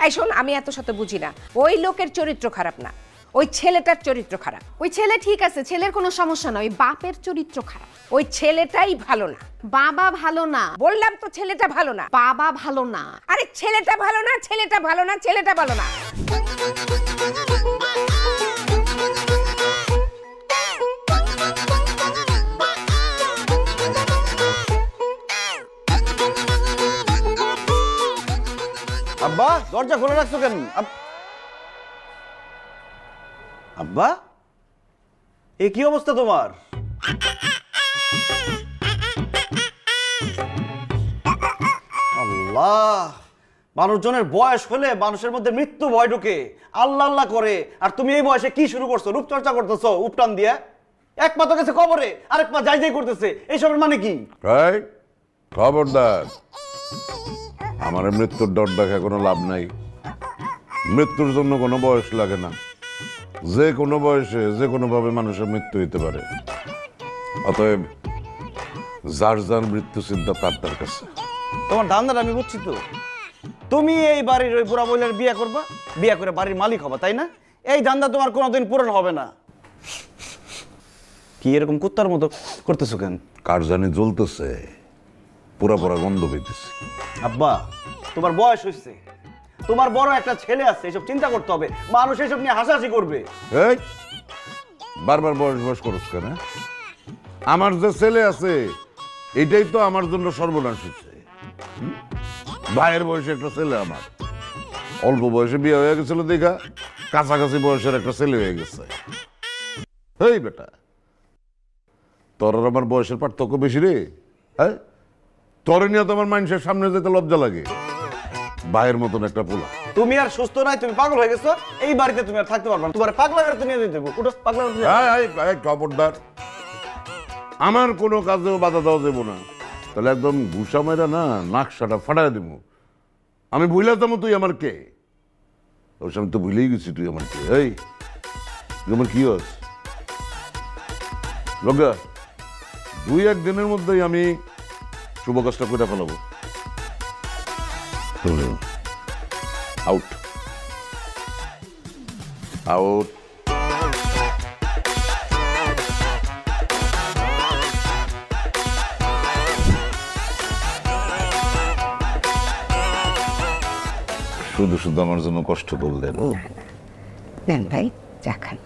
এই শোন, আমি এত শত বুঝি না। ওই লোকের চরিত্র খারাপ না, ওই ছেলেটার চরিত্র খারাপ। ওই ছেলে ঠিক আছে, ছেলের কোনো সমস্যা না, ওই বাপের চরিত্র খারাপ। ওই ছেলেটাই ভালো না। বাবা ভালো না, বললাম তো ছেলেটা ভালো না। বাবা ভালো না। আরে ছেলেটা ভালো না, ছেলেটা ভালো না, ছেলেটা ভালো না। আব্বা দরজা খুলে রাখছো কেন? আব্বা এ কি অবস্থা তোমার? আল্লাহ, মানুষজনের বয়স হলে মানুষের মধ্যে মৃত্যু ভয় ঢুকে, আল্লাহ আল্লাহ করে। আর তুমি এই বয়সে কি শুরু করছো? রূপচর্চা করতেছো উপটান দিয়ে। এক পা তো গেছে কবরে, আরেক পা যাই যাই করতেছে। এইসবের মানে কি? খবরদার, আমার মৃত্যুর ডর দেখা কোনো লাভ নাই। মৃত্যুর জন্য কোনো বয়স লাগে না। যে কোনো বয়সে যে কোনো ভাবে মানুষের মৃত্যু হইতে পারে। অতএব যার যার মৃত্যু চিন্তা তার কাছে। তোমার ধান্দাটা আমি বুঝছি তো। তুমি এই বাড়ির ওই বুড়া বইলের বিয়ে করবা, বিয়ে করে বাড়ির মালিক হবা, তাই না? এই ধান্দা তোমার কোনোদিন পূরণ হবে না। কি এরকম কুত্তার মতো করতেছো কেন? কার জানি জ্বলতেছে, পুরা পুরা গন্ধ পেতেছে। আব্বা তোমার বয়স হয়েছে, তোমার বড় একটা ছেলে আছে, এসব চিন্তা করতে হবে। মানুষ এসব নিয়ে হাসাহাসি করবে। এই বারবার বয়স বয়স করছ কেন? আমার যে ছেলে আছে এটাই তো আমার জন্য সর্বনাশ হচ্ছে। ভাইয়ের বয়সে একটা ছেলে, আমার অল্প বয়সে বিয়ে হয়ে গেছিল দেখা কাছাকাছি বয়সের একটা ছেলে হয়ে গেছে। এই বেটা, তোর আর আমার বয়সের পার্থক্য বেশি রে। হ্যাঁ, তোরে নিয়ে তো আমার মানুষের সামনে যেতে লজ্জা লাগে। ভাইয়ের মতন একটা পোলা। তুমি আর সুস্থ নাই, তুমি পাগল হয়ে গেছো। এই বাড়িতে তুমি আর থাকতে পারবে না। তোমার পাগলা করে তুমি নিয়ে দেবো। উঠো পাগলা। খবরদার, আমার কোনো কাজেও বাধা দেওয়া যাবো না। তাহলে একদম ঘুষা মেরা না নাকশাটা ফাটাই দেবো। আমি ভুলে যাবো তুই আমার কে? ওর সামনে তো ভুলেই গেছি তুই আমার কে। এই তুই আমার কি হস লগা? 2-1 দিনের মধ্যেই আমি শুভ কাজটা করে ফেলাবো। Out out. শুধু শুধু আমার জন্য কষ্ট করলেন। নেন ভাই, চা খান।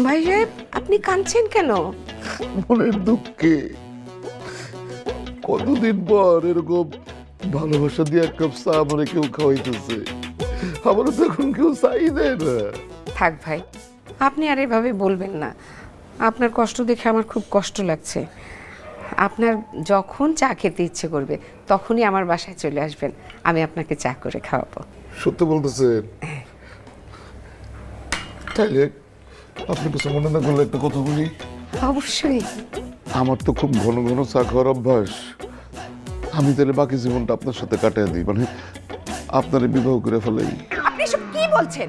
ভাই সাহেব, আপনি কাঁদছেন কেন? মনের দুঃখে। কতদিন পর এরকম ভালোবাসা দিয়ে এক কাপ চা আমার কেউ খাওয়াইতেছে। আমার তো এখন কেউ চাই দেয় না। থাক ভাই, আপনি আর এভাবে বলবেন না। আপনার কষ্ট দেখে আমার খুব কষ্ট লাগছে। আপনার যখন চা খেতে ইচ্ছে করবে তখনই আমার বাসায় চলে আসবেন, আমি আপনাকে চা করে খাওয়াবো। সত্যি বলতেছেন? তাইলে আপনি কিছু মনে না করলে একটা কথা বলি। অবশ্যই। আমার তো খুব ঘন ঘন চা খাওয়ার অভ্যাস। আমি তাহলে বাকি জীবনটা আপনার সাথে কাটিয়ে দিই, মানে আপনার বিবাহ করে ফেলাই। আপনি সব কি বলছেন?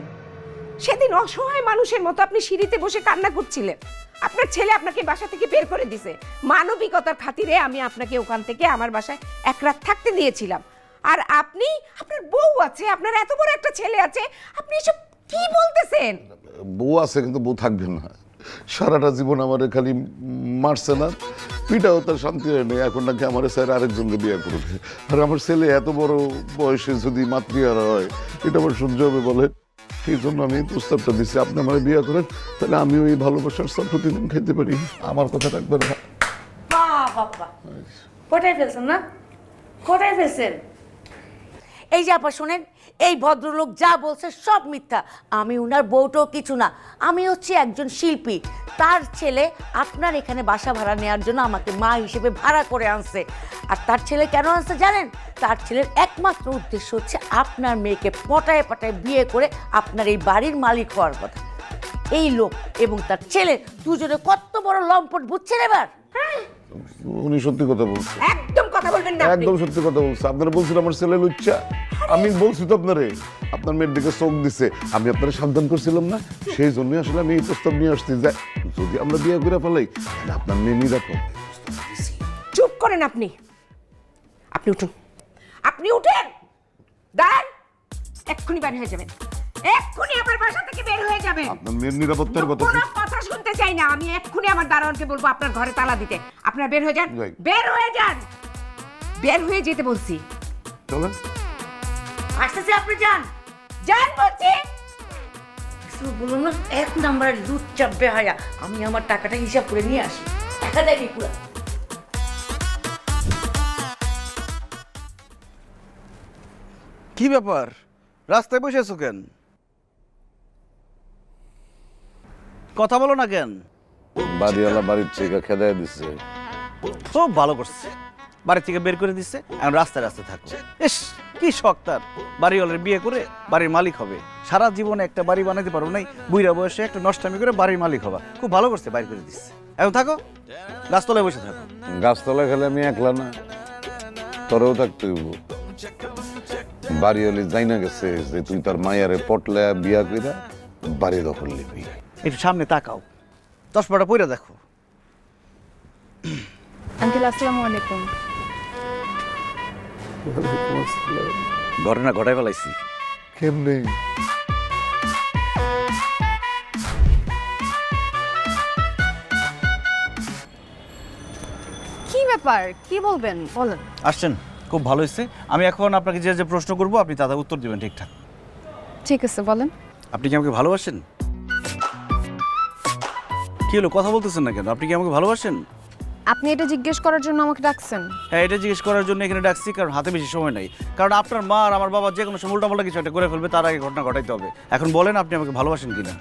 সেদিন অসহায় মানুষের মতো আপনি সিঁড়িতে বসে কান্না করছিলেন। আপনার ছেলে আপনাকে বাসা থেকে বের করে দিয়েছে। মানবিকতার খাতিরে আমি আপনাকে ওখান থেকে আমার বাসায় এক রাত থাকতে দিয়েছিলাম। আর আপনি, আপনার বউ আছে, আপনার এত বড় একটা ছেলে আছে, আপনি এসব কি বলতেছেন? বউ আছে কিন্তু বউ থাকবে না। সারাটা জীবন আমার খালি মারছে না, পিটাও তার শান্তি হয় না। এখন নাকি আমার স্যার আরেকজনকে বিয়ে করবে। আর আমার ছেলে এত বড় বয়সে যদি মাতৃহারা হয়, এটা আমার সহ্য হবে বলে? এই জন্য আমি এই প্রস্তাবটা দিচ্ছি, আপনি আমার বিয়ে করেন, তাহলে আমিও এই ভালোবাসার সব প্রতিদিন খেতে পারি। আমার কথা রাখবেন না। বাবা কোথায় ফেলছেন না? কোথায় ফেলছেন? এই যে আপা শোনেন, এই ভদ্রলোক যা বলছে সব মিথ্যা। আমি উনার বউটাও কিছু না, আমি হচ্ছে একজন শিল্পী। তার ছেলে আপনার এখানে বাসা ভাড়া নেওয়ার জন্য আমাকে মা হিসেবে ভাড়া করে আনছে। আর তার ছেলে কেন আনছে জানেন? তার ছেলের একমাত্র উদ্দেশ্য হচ্ছে আপনার মেয়েকে পটায় পটায় বিয়ে করে আপনার এই বাড়ির মালিক হওয়ার কথা। এই লোক এবং তার ছেলে দুজনে কত বড় লম্পট, বুঝছেন এবার? উনি সত্যি কথা বলছে, একদম কথা বলবেন না আপনি। একদম সত্যি কথা বলছে। আপনারা বলছেন আমার ছেলে লুচ্চা, আমি বলছি তো আপনারে আপনার মেয়ের দিকে চোখ দিছে, আমি আপনারা সাবধান করছিলাম না, সেই জন্যই আসলে আমি এই প্রস্তাব নিয়ে আসছি যে যদি আমরা বিয়ে করে ফেলাই তাহলে আপনার মেয়ে নিরাপদ। চুপ করেন আপনি, আপনি উঠুন, আপনি উঠেন, দাঁড়ান, এক্ষুনি বের হয়ে যাবেন, এক্ষুনি আমার বাসা থেকে বের হয়ে যাবেন। আপনার মেয়ের নিরাপত্তার কথা কোনো কথা শুনতে চাই না, আমি এক্ষুনি আমার দারোয়ানকে বলবো আপনার ঘরে তালা দিতে। আপনারা বের হয়ে যান, যাই। বের হয়ে যান, বের হয়ে যেতে বলছি। চলেন। আসতেছে, আপনি যান, যান বলছি। বলুন না, এক নাম্বারের দুধ চাপবে হায়া। আমি আমার টাকাটা হিসাব করে নিয়ে আসি, টাকা দেয়নি পুরো। কি ব্যাপার, রাস্তায় বসে আছো কেন? কথা বলো না কেন? বাড়িওয়ালা বাড়ির থেকে খেদায় দিচ্ছে। খুব ভালো করছে, বাড়ি থেকে বের করে দিচ্ছে, এখন রাস্তায় রাস্তায় থাকো। ইস, কি শখ তার, বাড়িওয়ালার বিয়ে করে বাড়ির মালিক হবে। সারা জীবনে একটা বাড়ি বানাতে পারো নাই, বুইরা বয়সে একটা নষ্টামি করে বাড়ির মালিক হবা। খুব ভালো করছে, বাইর করে দিচ্ছে। এখন থাকো, গাছতলায় বসে থাকো। গাছতলা খেলে আমি একলা না, তোরেও থাকতে হইব। বাড়িওয়ালি যাই না গেছে যে তুই তার মায়ারে পটলে বিয়া কইরা বাড়ি দখল নিবি। একটু সামনে তাকাও, 10 পয়টা দেখো। আঙ্কেল আসসালামু আলাইকুম। ঘটনা ঘটাই ফেলাইছি। কেমনে? কি ব্যাপার, কি বলবেন বলেন। আসছেন, খুব ভালো হয়েছে। আমি এখন আপনাকে যে যে প্রশ্ন করবো আপনি তাদের উত্তর দিবেন ঠিকঠাক। ঠিক আছে বলেন। আপনি কি আমাকে ভালোবাসেন? কি হলো, কথা বলতেছেন না কেন? আপনি কি আমাকে ভালোবাসেন? আপনি এটা জিজ্ঞেস করার জন্য আমাকে ডাকছেন? হ্যাঁ, এটা জিজ্ঞেস করার জন্য এখানে ডাকছি, কারণ হাতে বেশি সময় নাই। কারণ আপনার মা আর আমার বাবা যে কোনো সময় উল্টাপাল্টা কিছু একটা করে ফেলবে, তার আগে ঘটনা ঘটাইতে হবে। এখন বলেন, আপনি আমাকে ভালোবাসেন কিনা?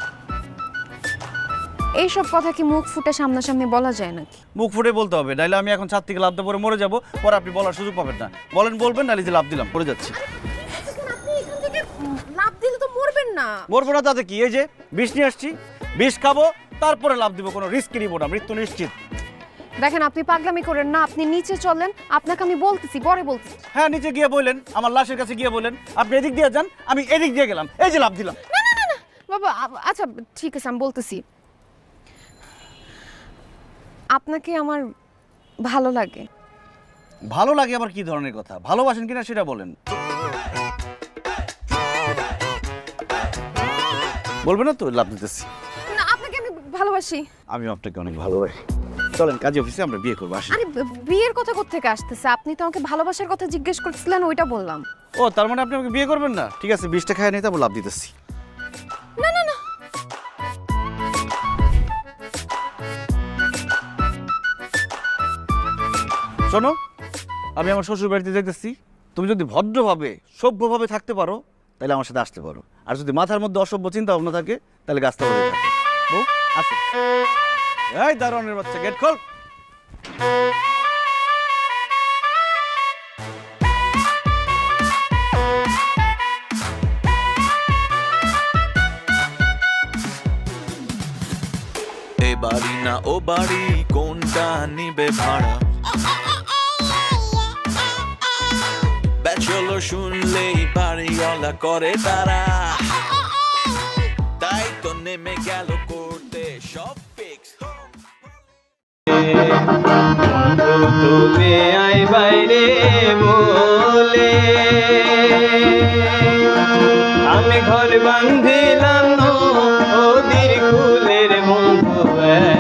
এইসব কথা কি মুখ ফুটে সামনাসামনি বলা যায় নাকি? মুখ ফুটে বলতে হবে, নাইলে আমি এখন ছাদ থেকে লাভ দিয়ে পরে মরে যাবো, পরে আপনি বলার সুযোগ পাবেন না। বলেন, বলবেন, নাইলে যে লাভ দিলাম পড়ে যাচ্ছি। লাভ দিলে তো মরবেন না। মরবো না তাতে কি, এই যে বিষ নিয়ে আসছি, বিষ খাবো, তারপরে লাভ দিব, কোনো রিস্ক নিব না, মৃত্যু নিশ্চিত। দেখেন, আপনি পাগলামি করেন না, আপনি নিচে চলেন, আপনাকে আমি বলতেছি, পরে বলতেছি। হ্যাঁ, নিচে গিয়ে বললেন, আমার লাশের কাছে গিয়ে বলেন আপনি এদিক দিয়ে যান, আমি এদিক দিয়ে গেলাম, এই যে লাভ দিলাম। না না না না বাবা, আচ্ছা ঠিক আছে, আমি বলতেছি। আপনাকে আমার ভালো লাগে। ভালো লাগে আবার কি ধরনের কথা? ভালোবাসেন কিনা সেটা বলেন। বলবেন না তো, লাভ দিতেছি। না, আপনাকে আমি ভালোবাসি। আমি আপনাকে অনেক ভালোবাসি। চলেন কাজী অফিসে, আমরা বিয়ে করবো, আসি। আরে বিয়ের কথা কোত্থেকে আসতেছে? আপনি তো আমাকে ভালোবাসার কথা জিজ্ঞেস করছিলেন, ওইটা বললাম। ও, তার মানে আপনি আমাকে বিয়ে করবেন না? ঠিক আছে, 20টা খায় নিয়ে তারপর লাভ দিতেছি। না না না, শোনো, আমি আমার শ্বশুর বাড়িতে যেতেছি। তুমি যদি ভদ্রভাবে সভ্যভাবে থাকতে পারো তাহলে আমার সাথে আসতে পারো, আর যদি মাথার মধ্যে অসভ্য চিন্তা ভাবনা থাকে তাহলে গাছটা বলে থাকে। বউ আসো। এই দারোয়ানের বাচ্চা, গেট খোল। এ বাড়ি না ও বাড়ি, কোনটা নিবে ভাড়া? ব্যাচেলর শুনলেই বাড়িওয়ালা করে তারা, তাই তো নেমে গেল করতে সব ফিক্স। তুমি আই বাইরে বলে আমি ঘর বান্ধিলাম ওদের কুলের বন্ধু,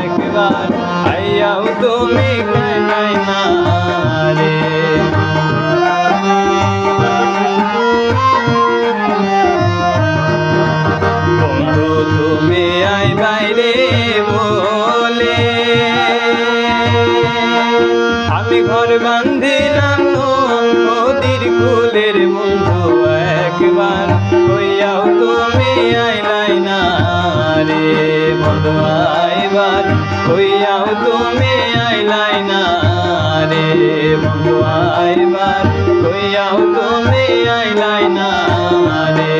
একবার আইয়াও তুমি নাই না রে। বন্ধু তুমি আই বাইরে বলে আমি ঘর বান্ধিলাম ওদের কুলের বন্ধু, একবার বন্ধু আইবার কইয়াও তুমি আইলাই না রে বন্ধু আইবার কইয়াও তুমি আইলাই না রে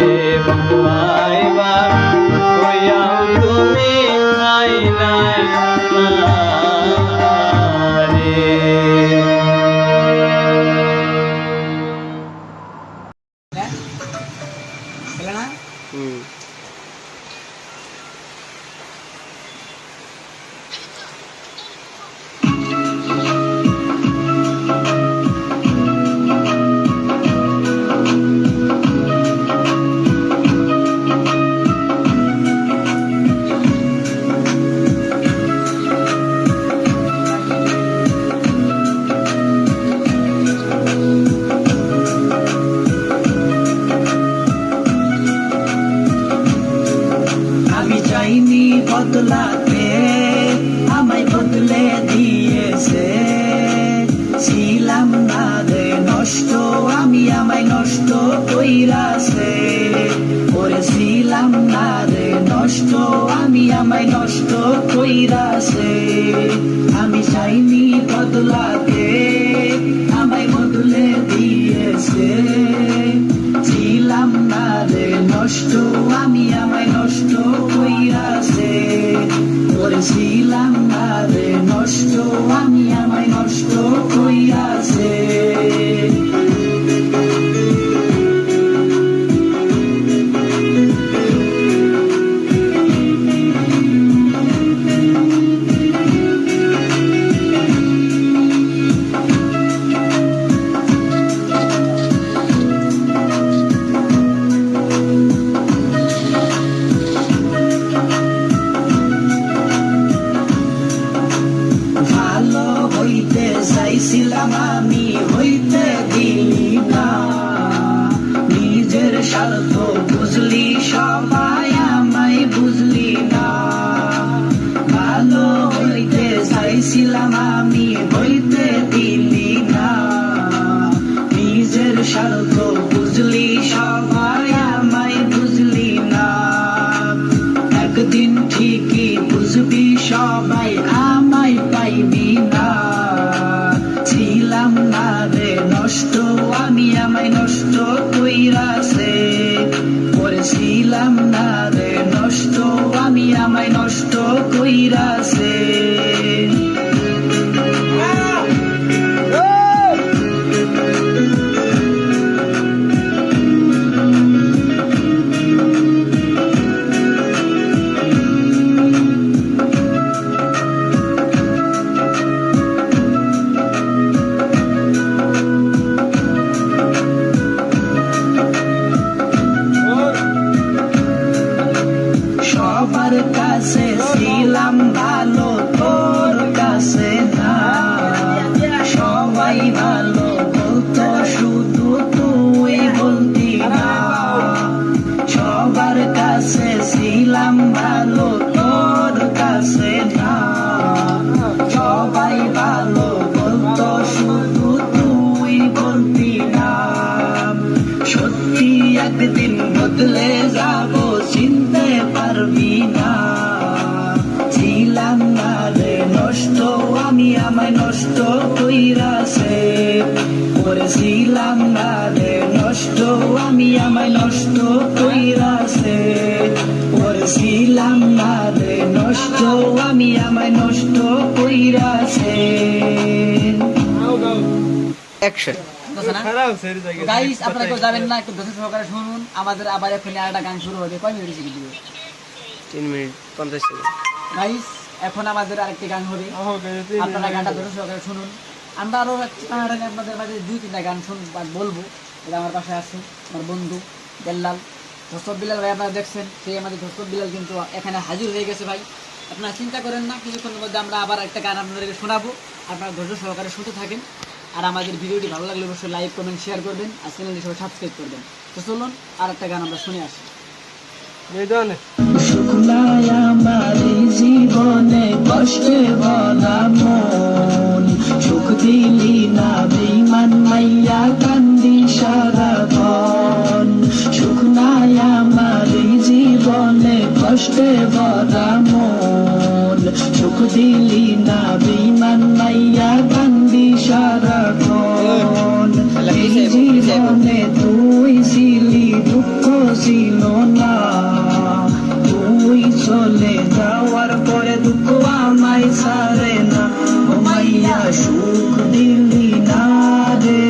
বন্ধু আইবার কইয়াও তুমি আইলাই না রে আমি চাইনি বদলাতে আমায় বদলে দিয়েছে ছিলাম না রে নষ্ট আমি আমায় নষ্ট কইরাছে করেছিলাম না রে নষ্ট আমি আমায় নষ্ট কইরাছে আমি চাইনি বদলাতে আমায় বদলে দিয়েছে ছিলাম না রে নষ্ট আমি আমায় নষ্ট কইরাছে করেছিলাম না রে নষ্ট আমি আমায় নষ্ট কইরাছে ভালো হইতে চাইছিলাম আমি হইতে দিলি না নিজের স্বার্থ বুঝলি সবাই আমায় বুঝলি না ভালো হইতে চাইছিলাম আমি হইতে দিলি না নিজের স্বার্থ বুঝলি সবাই আমায় বুঝলি না একদিন ঠিকই বুঝবি সবাই আমায় পাইবি না ছিলাম না রে নষ্ট আমি আমায় নষ্ট কইরাছে করেছিলাম না রে নষ্ট আমি আমায় নষ্ট কইরাছে সবার কাছে ছিলাম ভালো তোর কাছে না সবাই ভালো বলতো শুধু তুই বলতি না সবার কাছে ছিলাম ভালো তোর কাছে না সবাই ভালো বলতো শুধু তুই বলতি না সত্যি একদিন বদলে যাব চিনতে পারবি না ছিলাম না রে নষ্ট আমি আমায় নষ্ট কইরাছে করেছিলাম না রে নষ্ট আমি আমায় নষ্ট কইরাছে করেছিলাম না রে নষ্ট আমি আমায় নষ্ট কইরাছে অ্যাকশন গাইস আপনারা কেউ যাবেন না, একটু ধৈর্য সহকারে শুনুন। আমাদের আবার এখনই আরেকটা গান শুরু হবে। কয় মিনিট শিখে দিবে? 3 মিনিট 50 সেকেন্ড। গাইস এখন আমাদের আরেকটি গান হবে, আপনারা গানটা ধৈর্য সহকারে শুনুন। আমরা আরো আপনাদের মাঝে 2-3টা গান বলবো। এটা আমার পাশে আছে আমার বন্ধু বেল্লাল, ধস্তব বিলাল ভাই, আপনারা দেখছেন সেই আমাদের ধস্তব বিলাল কিন্তু এখানে হাজির হয়ে গেছে ভাই। আপনারা চিন্তা করেন না, কিছুক্ষণের মধ্যে আমরা আবার একটা গান আপনাদেরকে শোনাবো। আপনারা ধৈর্য সহকারে শুনতে থাকেন। আর আমাদের ভিডিওটি ভালো লাগলে অবশ্যই লাইক কমেন্ট শেয়ার করবেন আর চ্যানেলটি সবাই সাবস্ক্রাইব করবেন। তো চলুন আর একটা গান আমরা শুনে আসি। শুকনায় আমার জীবনে কষ্টে ভরা মন সুখ দিলি না বেঈমান মাইয়া কান্দি সারাক্ষণ শুকনায় আমার জীবনে কষ্টে ভরা মন দিলি না বেঈমান মাইয়া কান্দি সারাক্ষণ এই জীবনে তুই ছিলি দুঃখ ছিল না তুই চলে যাওয়ার পরে দুঃখ আমায় ছাড়ে না ও মাইয়া সুখ দিলি না রে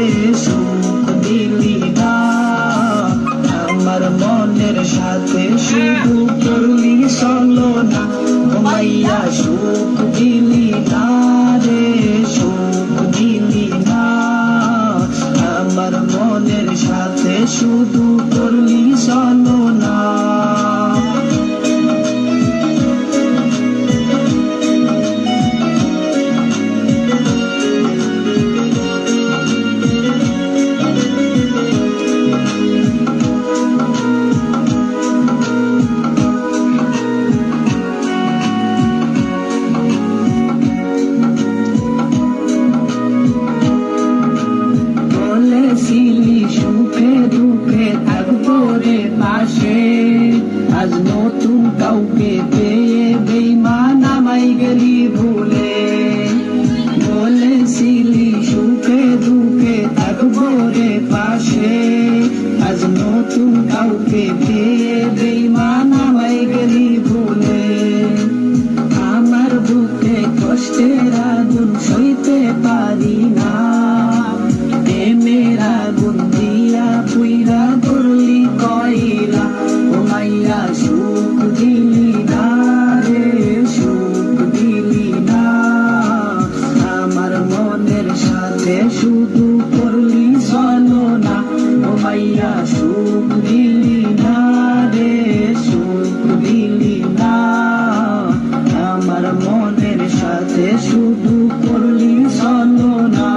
সুখ দিলি না আমার মনের সাথে শুধু করলি চলো না ও মাইয়া সুখ দিলি না রে সুখ দিলি না আমার মনের সাথে শুধু করলি চলো না বলেছিলি সুখে দুঃখে থাকবো রে পাশে আজ নতুন কাউকে পেয়ে বেঈমান আমায় গেলি ভুলে বলেছিলি সুখে দুঃখে থাকবো রে পাশে আজ নতুন কাউকে পেয়ে বেঈমান আমায় গেলি ভুলে আমার বুকে কষ্টের আগুন সইতে পারি না মেরা গুন্দিয়া পুইরা করলি কইলা ও মাইয়া সুখ দিলি না রে সুখ দিলি না আমার মনের সাথে শুধু করলি চলো না ও মাইয়া সুখ দিলি না রে সুখ দিলি না আমার মনের সাথে শুধু করলি চলো না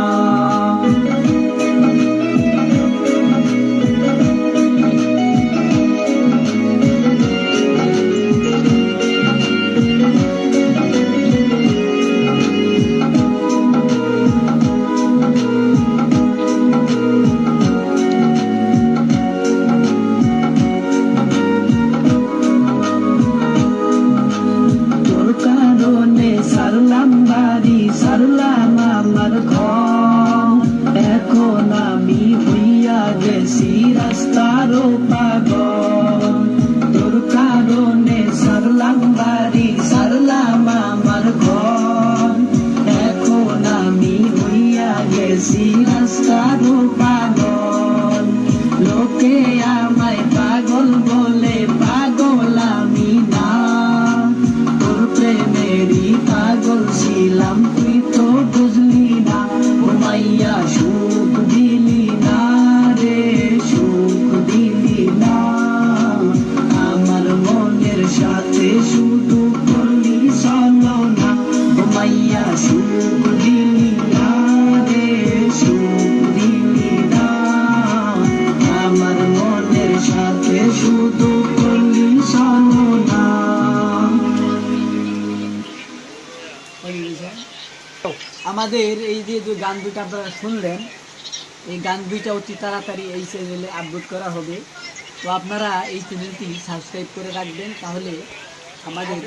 তোর কারণে সারলাম বাড়ি সারলাম আমার ঘর এখন আমি হইয়া গেছি রাস্তারও পাগল তোর কারণে সারলাম বাড়ি সারলাম আমার ঘর এখন আমি হইয়া গেছি রাস্তারও পাগল লোকে আমায় পাগল বলে পাগল আমি না তোর প্রেমেরই পাগল ছিলাম তুই তো বুঝলি না ও মাইয়া সুখ দিলি না রে সুখ দিলি না আমার মনের সাথে শুধু করলি চলো না ও মাইয়া সুখ দিলি না রে সুখ দিলি না আমার মনের সাথে শুধু করলি চলো না আমাদের এই যে যে গান দুইটা আপনারা শুনলেন এই গান দুইটা অতি তাড়াতাড়ি এই চ্যানেলে আপলোড করা হবে তো আপনারা এই চ্যানেলটি সাবস্ক্রাইব করে রাখবেন তাহলে আমাদের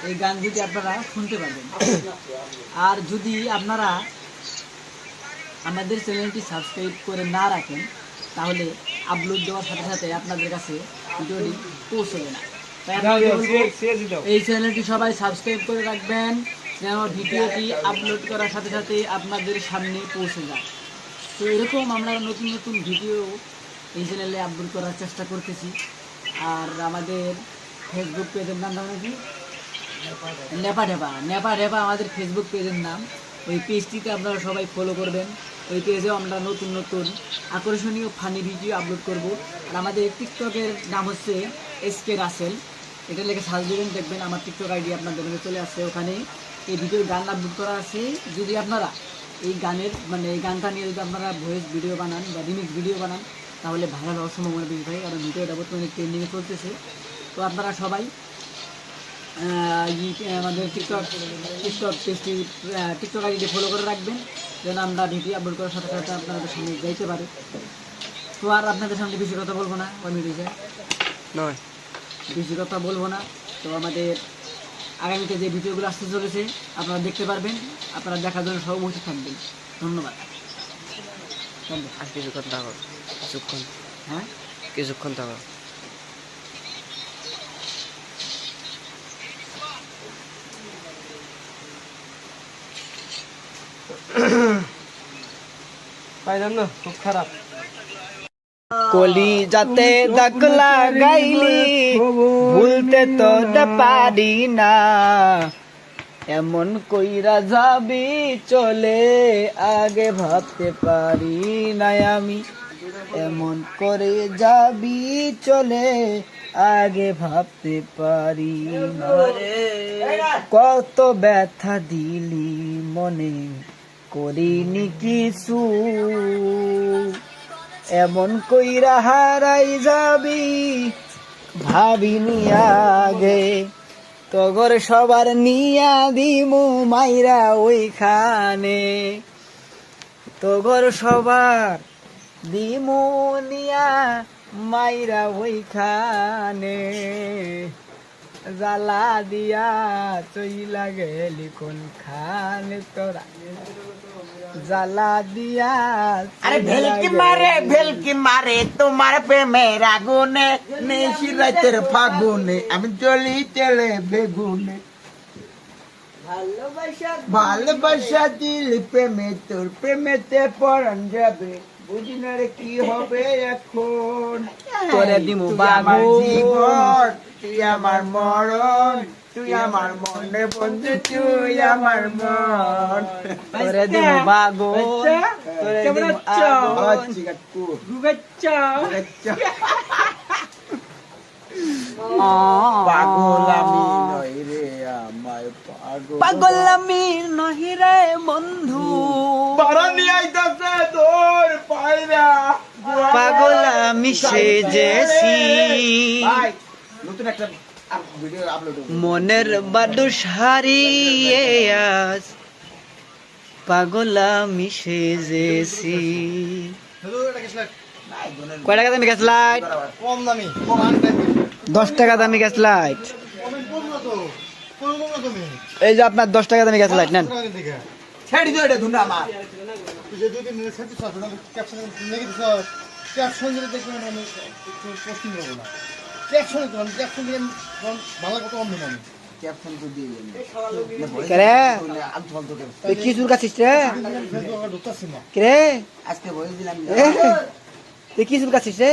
এই গান দুটি আপনারা শুনতে পারবেন আর যদি আপনারা আমাদের চ্যানেলটি সাবস্ক্রাইব করে না রাখেন তাহলে আপলোড দেওয়ার সাথে সাথে আপনাদের কাছে ভিডিওটি পৌঁছবে না তাই এই চ্যানেলটি সবাই সাবস্ক্রাইব করে রাখবেন যেন ভিডিওটি আপলোড করার সাথে সাথে আপনাদের সামনে পৌঁছে যায় তো এরকম আমরা নতুন নতুন ভিডিও এই চ্যানেলে আপলোড করার চেষ্টা করতেছি আর আমাদের ফেসবুক পেজের নাম নাকি নেপা ঢেপা আমাদের ফেসবুক পেজের নাম ওই পেজটিতে আপনারা সবাই ফলো করবেন ওই পেজেও আমরা নতুন নতুন আকর্ষণীয় ফানি ভিডিও আপলোড করব আর আমাদের টিকটকের নাম হচ্ছে এসকে রাসেল এটা লেখে সার্চ দিবেন দেখবেন আমার টিকটক আইডি আপনাদের মধ্যে চলে আসছে ওখানে এই ভিডিওর গান আপলোড করা আছে যদি আপনারা এই গানের মানে এই গানটা নিয়ে যদি আপনারা ভয়েস ভিডিও বানান বা রিমিক্স ভিডিও বানান তাহলে ভাইরাল হওয়ার সম্ভাবনা বেশি থাকে কারণ ভিডিওটা বর্তমানে ট্রেন্ডিংয়ে চলতেছে তো আপনারা সবাই আমাদের টিকটক পেজটি টিকটক আইডি ফলো করে রাখবেন যেন আমরা ভিডিও আপলোড করার সাথে সাথে আপনাদের সামনে যাইতে পারে তো আর আপনাদের সামনে বেশি কথা বলবো না বেশি কথা বলবো না তো আমাদের আগামীতে যে ভিডিওগুলো আসতে চলেছে আপনারা দেখতে পারবেন। আপনারা দেখার জন্য সব উপস্থিত থাকবেন। ধন্যবাদ। আর কিছুক্ষণ থাকো, কিছুক্ষণ, হ্যাঁ কিছুক্ষণ থাকো। পাইলাম না, খুব খারাপ। কলি যাতে দাগ লাগাইলি ভুলতে তো পারি না, এমন কইরা যাবি চলে আগে ভাবতে পারি না আমি, এমন করে যাবি চলে আগে ভাবতে পারি না। কত ব্যথা দিলি মনে করিনি কিছু, এমন কইরা হারাই যাবি ভাবিনি আগে, তগর সবার নিয়া দিমু মাইরা ওইখানে, তগর সবার দিমু নিয়া মাইরা ওইখানে, জ্বালা দিয়া চইলা গেলি কোন খানে তোরা, জ্বালা দিয়া। আরে ভেলকি মারে তোমার প্রেমের আগুনে, নেশি রাতের ফাগুনে আমি চলি চলে বেগুনে, ভালোবাসা দিল প্রেমে তোর প্রেমেতে পরান যাবে, বুঝি না রে কি হবে এখন, তোরে দিমু আমার বাবু জীবন তুই আমার মরণ, তুই আমার মনে বন্ধু তুই আমার মন, তোরে দিমু বাগন, তোরে দিমু পাগল আমি নই রে আমার পাগল আমি নহি রে বন্ধু, বারানি আইতাছে তোর পায়রা, পাগল আমি সেজেছি নতুন একটা ভিডিও আপলোড মনের বাদুস হারিয়ে আজ, পাগল আমি সেজেছি। কয় টাকা দামি গ্যাস লাইট? কম দামি, 10 টাকা দামি গ্যাস লাইট। এই যে আপনার 10 টাকা দামি গ্যাস লাইট নেন। ছেড়ে দিও এটা ধুনা আমার কি চুল কাছিস রে? কে আজকে বলে দিলাম তুই কি চুল কাছিস রে?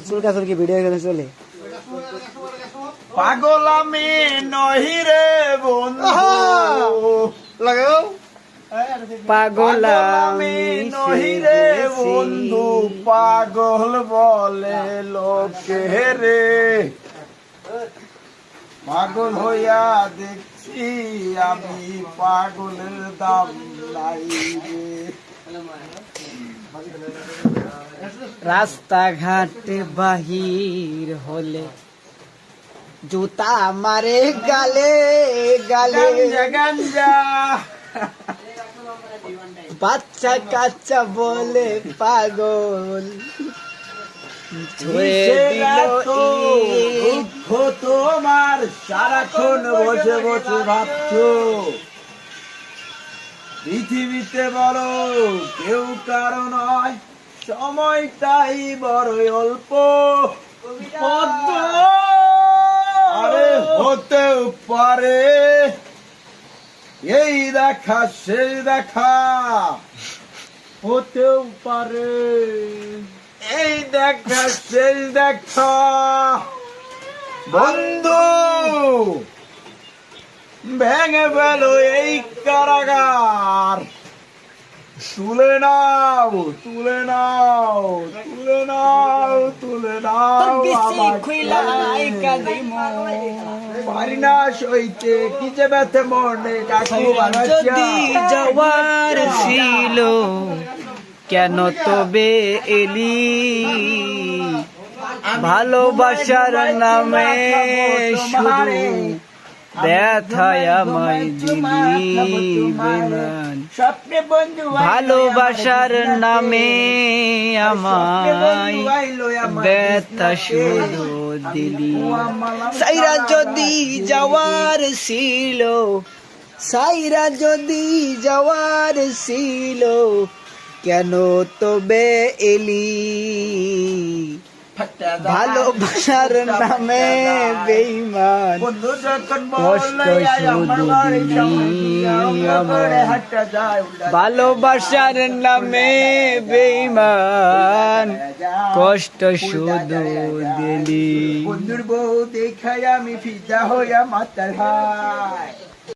চুল কাছুর কি ভিডিও এখানে চলে? পাগল আমি নহি রে বন্ধু, লাগাও পাগল আমি নহি রে বন্ধু, পাগল বলে লোকে রে, পাগল হইয়া দেখছি আমি পাগলের দাম নাই রে। রাস্তাঘাটে বাহির হলে জুতা মারে গালে গালে, গাঞ্জা বাচ্চা কাচ্চা বলে পাগল, ছুঁয়ে দিল দুঃখ তোমার সারাক্ষণ বসে বসে ভাবছো, পৃথিবীতে বড় কেউ কারো নয়, সময়টাই বড়ই অল্প, আরে হতেও পারে এই দেখা সেই দেখা, হতেও পারে এই দেখা সেই দেখা, বন্ধু ভেঙে ফেলো এই কারাগার, তুলে নাও তুলে নাও তুলে নাও তুলে নাও, পারি না সইতে কি যে ব্যথে মনে যদি যাওয়ার ছিল কেন তবে এলি, ভালোবাসার নামে শুধু ব্যথায় আমায় দিলি বেমান স্বপ্নে বন্ধু ভালোবাসার নামে আমায় ব্যথা শুধু দিলি সাইরা যদি যাওয়ার ছিল সাইরা যদি যাওয়ার ছিল কেন তবে এলি ভালোবাসার নামে বেঈমান বন্ধু যখন কষ্ট শুধু দিলি আমায় ভালোবাসার নামে বেঈমান কষ্ট শুধু দিলি বন্ধুর বউ দেখায় আমি ফিদা হইয়া মাতার হায়